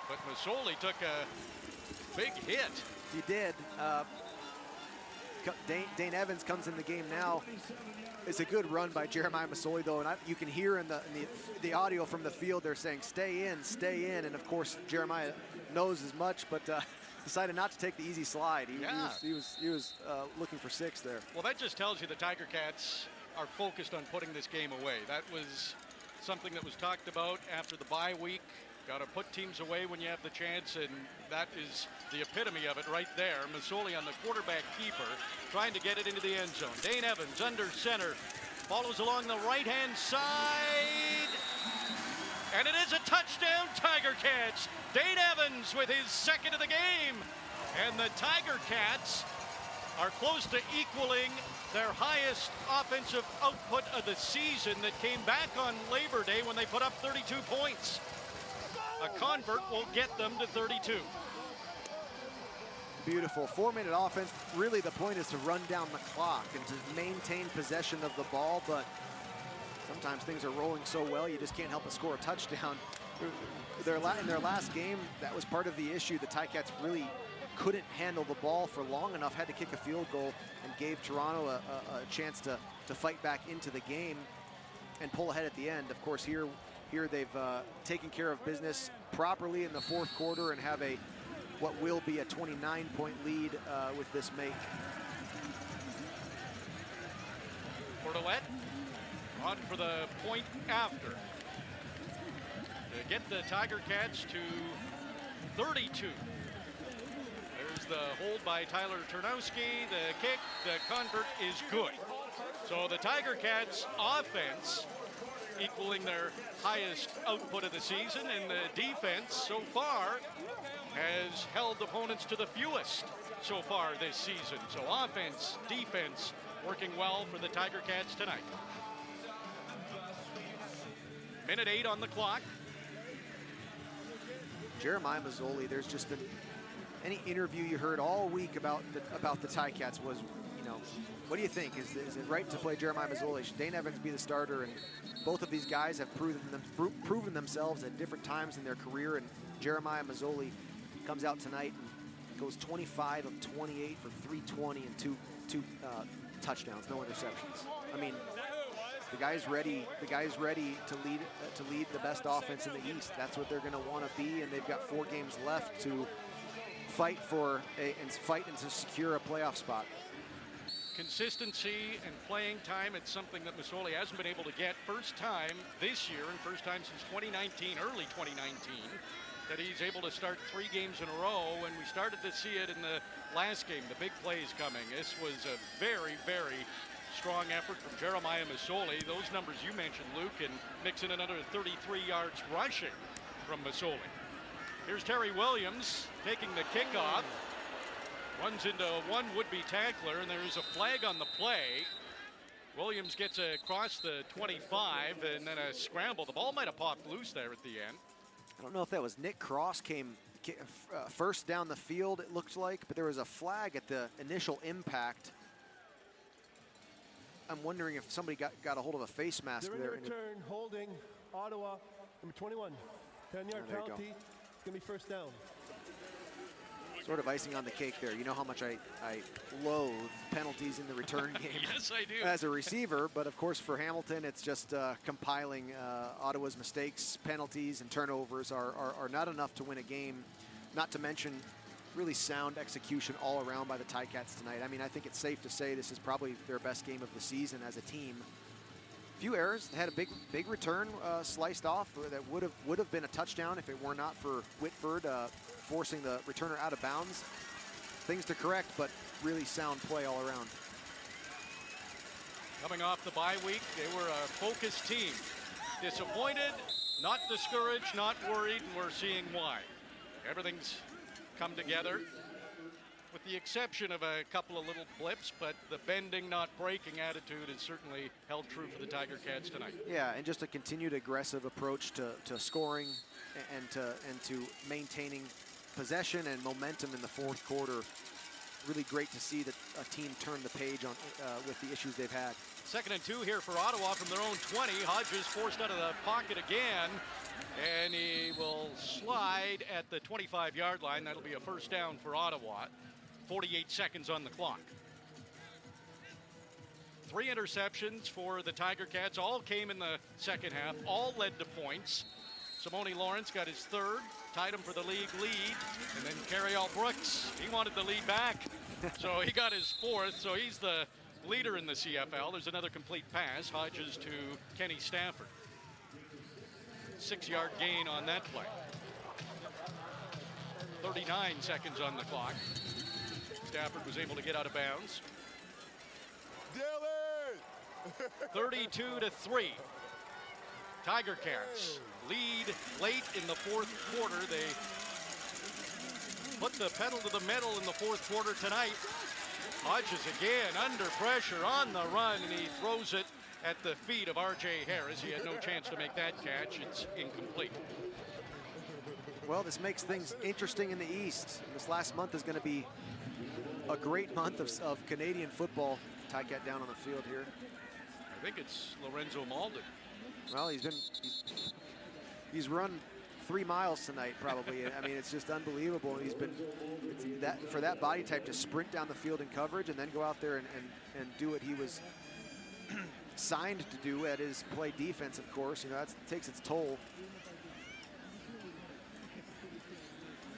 But Mazzoli took a big hit.
He did. Dane Evans comes in the game now. It's a good run by Jeremiah Mazzoli, though, and you can hear in the audio from the field, they're saying, stay in, and of course, Jeremiah knows as much, but decided not to take the easy slide. He was looking for 6 there.
Well, that just tells you the Tiger Cats are focused on putting this game away. That was something that was talked about after the bye week. Got to put teams away when you have the chance, and that is the epitome of it right there. Mazzoli on the quarterback keeper, trying to get it into the end zone. Dane Evans under center, follows along the right-hand side, and it is a touchdown, Tiger Cats. Dane Evans with his 2nd of the game, and the Tiger Cats are close to equaling their highest offensive output of the season that came back on Labor Day when they put up 32 points. A convert will get them to 32.
Beautiful 4-minute offense. Really, the point is to run down the clock and to maintain possession of the ball, but sometimes things are rolling so well you just can't help but score a touchdown. In their last game, that was part of the issue. The Ticats really couldn't handle the ball for long enough, had to kick a field goal, and gave Toronto a chance to fight back into the game and pull ahead at the end. Of course, here they've taken care of business properly in the 4th quarter and have what will be a 29-point lead with this make.
Portolet on for the point after. To get the Tiger Cats to 32. There's the hold by Tyler Turnowski. The kick, the convert is good. So the Tiger Cats offense equaling their highest output of the season, and the defense so far has held opponents to the fewest so far this season. So offense, defense working well for the Tiger Cats tonight. Minute 8 on the clock.
Jeremiah Mazzoli, there's just been any interview you heard all week about the Ticats was, what do you think? Is it right to play Jeremiah Mazzoli? Should Dane Evans be the starter? And both of these guys have proven themselves at different times in their career, and Jeremiah Mazzoli comes out tonight and goes 25 of 28 for 320 and two touchdowns, no interceptions. I mean, the guy's ready. The guy's ready to lead the best offense in the East. That's what they're going to want to be, and they've got 4 games left to fight and to secure a playoff spot.
Consistency and playing time, it's something that Mazzoli hasn't been able to get. First time this year, and first time since 2019, early 2019, that he's able to start 3 games in a row, and we started to see it in the last game, the big plays coming. This was a very, very strong effort from Jeremiah Mazzoli. Those numbers you mentioned, Luke, and mix in another 33 yards rushing from Mazzoli. Here's Terry Williams taking the kickoff. Runs into one would-be tackler, and there is a flag on the play. Williams gets across the 25, and then a scramble. The ball might have popped loose there at the end.
I don't know if that was Nick Cross came first down the field, it looked like, but there was a flag at the initial impact. I'm wondering if somebody got a hold of a face mask there.
Return, holding, Ottawa, number 21. 10-yard penalty. It's going to be first down.
Sort of icing on the cake there. You know how much I loathe penalties in the return game.
Yes, I do.
As a receiver, but of course for Hamilton, it's just compiling Ottawa's mistakes. Penalties and turnovers are not enough to win a game. Not to mention really sound execution all around by the Ticats tonight. I mean, I think it's safe to say this is probably their best game of the season as a team. Few errors. They had a big return sliced off that would have been a touchdown if it were not for Whitford forcing the returner out of bounds. Things to correct, but really sound play all around.
Coming off the bye week, they were a focused team. Disappointed, not discouraged, not worried, and we're seeing why. Everything's come together, with the exception of a couple of little blips, but the bending, not breaking attitude has certainly held true for the Tiger Cats tonight.
Yeah, and just a continued aggressive approach to scoring and to maintaining possession and momentum in the fourth quarter. Really great to see that a team turn the page on with the issues they've had.
2nd and 2 here for Ottawa from their own 20. Hodges forced out of the pocket again, and he will slide at the 25-yard line. That'll be a first down for Ottawa. 48 seconds on the clock. 3 interceptions for the Tiger Cats. All came in the second half. All led to points. Simone Lawrence got his 3rd, tied him for the league lead. And then Carriel Brooks, he wanted the lead back. So he got his 4th. So he's the leader in the CFL. There's another complete pass. Hodges to Kenny Stafford. 6-yard gain on that play. 39 seconds on the clock. Stafford was able to get out of bounds. 32-3. Tiger Cats lead late in the fourth quarter. They put the pedal to the metal in the fourth quarter tonight. Hodges again under pressure on the run, and he throws it at the feet of R.J. Harris. He had no chance to make that catch. It's incomplete.
Well, this makes things interesting in the East. This last month is going to be a great month of Canadian football. Ticat down on the field here.
I think it's Lorenzo Malden.
Well, he's run 3 miles tonight, probably. I mean, it's just unbelievable. He's been for that body type to sprint down the field in coverage and then go out there and do what he was signed to do at his play defense. Of course, you know, that takes its toll.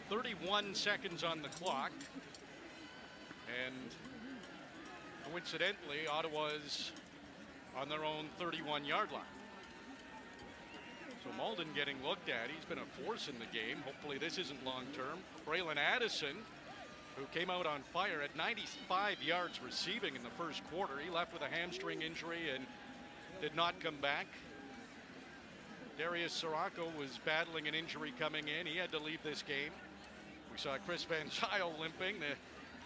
31 seconds on the clock, and coincidentally, Ottawa's on their own 31-yard line. So Malden getting looked at. He's been a force in the game. Hopefully this isn't long-term. Braylon Addison, who came out on fire at 95 yards receiving in the first quarter. He left with a hamstring injury and did not come back. Darius Sirocco was battling an injury coming in. He had to leave this game. We saw Chris Van Zyl limping.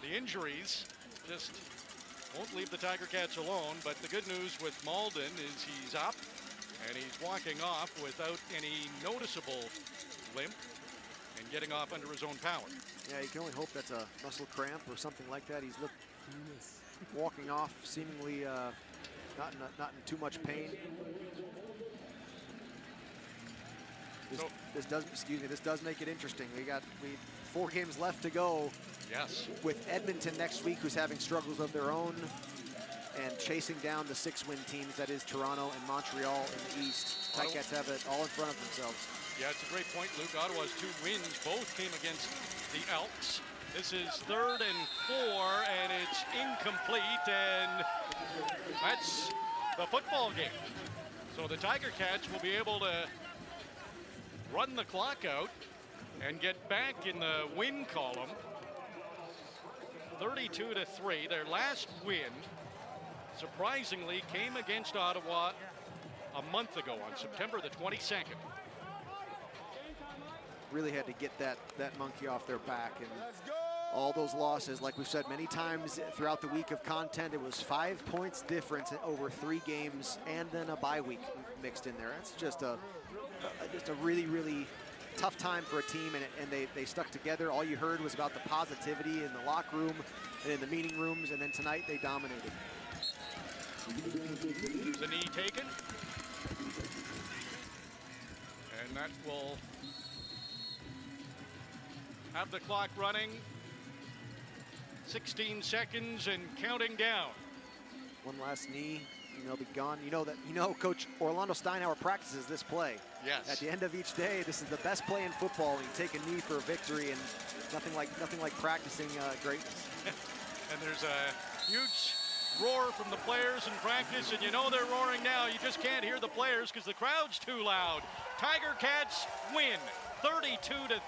The injuries just won't leave the Tiger Cats alone, but the good news with Malden is he's up and he's walking off without any noticeable limp and getting off under his own power.
Yeah, you can only hope that's a muscle cramp or something like that. He's walking off seemingly not in too much pain. This does make it interesting. We 4 games left to go.
Yes.
With Edmonton next week, who's having struggles of their own, and chasing down the 6-win teams, that is Toronto and Montreal in the East. Ticats have it all in front of themselves.
Yeah, it's a great point, Luke. Ottawa's 2 wins both came against the Elks. This is 3rd and 4, and it's incomplete, and that's the football game. So the Tiger Cats will be able to run the clock out and get back in the win column. 32-3. Their last win, surprisingly, came against Ottawa a month ago on September the 22nd.
Really had to get that monkey off their back, and all those losses, like we've said many times throughout the week of content, it was 5 points difference over 3 games and then a bye week mixed in there. That's just a really, really tough time for a team, and they stuck together. All you heard was about the positivity in the locker room and in the meeting rooms, and then tonight they dominated.
The knee taken, and that will have the clock running. 16 seconds and counting down.
One last knee and they'll be gone. Coach Orlando Steinauer practices this play.
Yes.
At the end of each day, this is the best play in football. You take a knee for a victory, and nothing like practicing greatness.
And there's a huge roar from the players in practice, and they're roaring now. You just can't hear the players because the crowd's too loud. Tiger Cats win 32-3.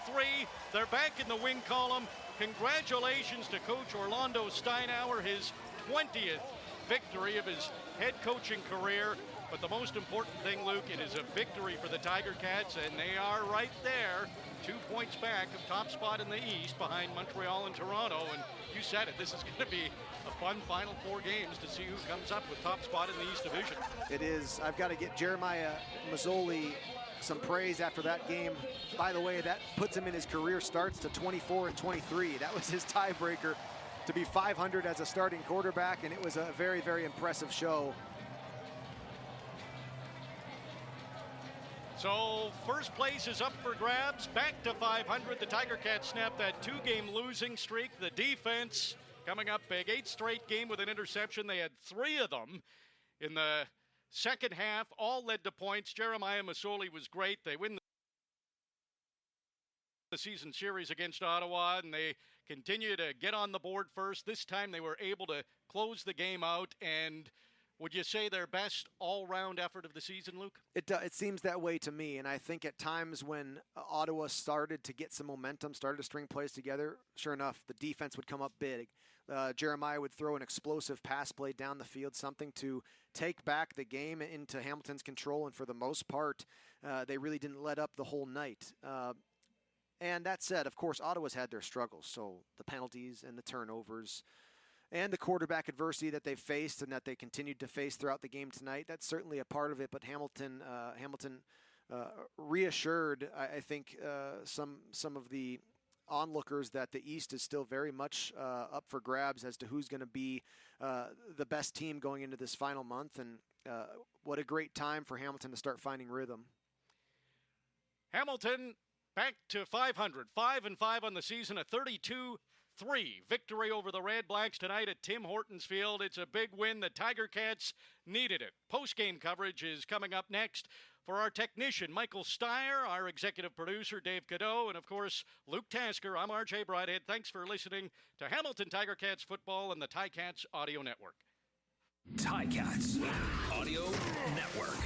They're back in the win column. Congratulations to Coach Orlando Steinauer, his 20th victory of his head coaching career. But the most important thing, Luke, it is a victory for the Tiger Cats, and they are right there, 2 points back of top spot in the East behind Montreal and Toronto. And you said it, this is going to be a fun final 4 games to see who comes up with top spot in the East Division.
It is. I've got to get Jeremiah Mazzoli some praise after that game. By the way, that puts him in his career starts to 24-23. That was his tiebreaker to be 500 as a starting quarterback, and it was a very, very impressive show.
So first place is up for grabs, back to 500. The Tiger Cats snapped that 2-game losing streak. The defense coming up big, 8th straight game with an interception. They had 3 of them in the second half, all led to points. Jeremiah Masoli was great. They win the season series against Ottawa, and they continue to get on the board first. This time they were able to close the game out, and would you say their best all-round effort of the season, Luke?
It seems that way to me, and I think at times when Ottawa started to get some momentum, started to string plays together, sure enough, the defense would come up big. Jeremiah would throw an explosive pass play down the field, something to take back the game into Hamilton's control, and for the most part, they really didn't let up the whole night. And that said, of course, Ottawa's had their struggles, so the penalties and the turnovers and the quarterback adversity that they faced and that they continued to face throughout the game tonight, that's certainly a part of it. But Hamilton reassured, I think, some of the onlookers that the East is still very much up for grabs as to who's going to be the best team going into this final month. And what a great time for Hamilton to start finding rhythm.
Hamilton back to 500, 5-5 on the season, a 32-3 victory over the Redblacks tonight at Tim Hortons Field. It's a big win. The Tiger Cats needed it. Post-game coverage is coming up next. For our technician, Michael Steyer, our executive producer, Dave Cadeau, and of course, Luke Tasker, I'm RJ Broadhead. Thanks for listening to Hamilton Tiger Cats football and the Ticats Audio Network.
Ticats Audio Network.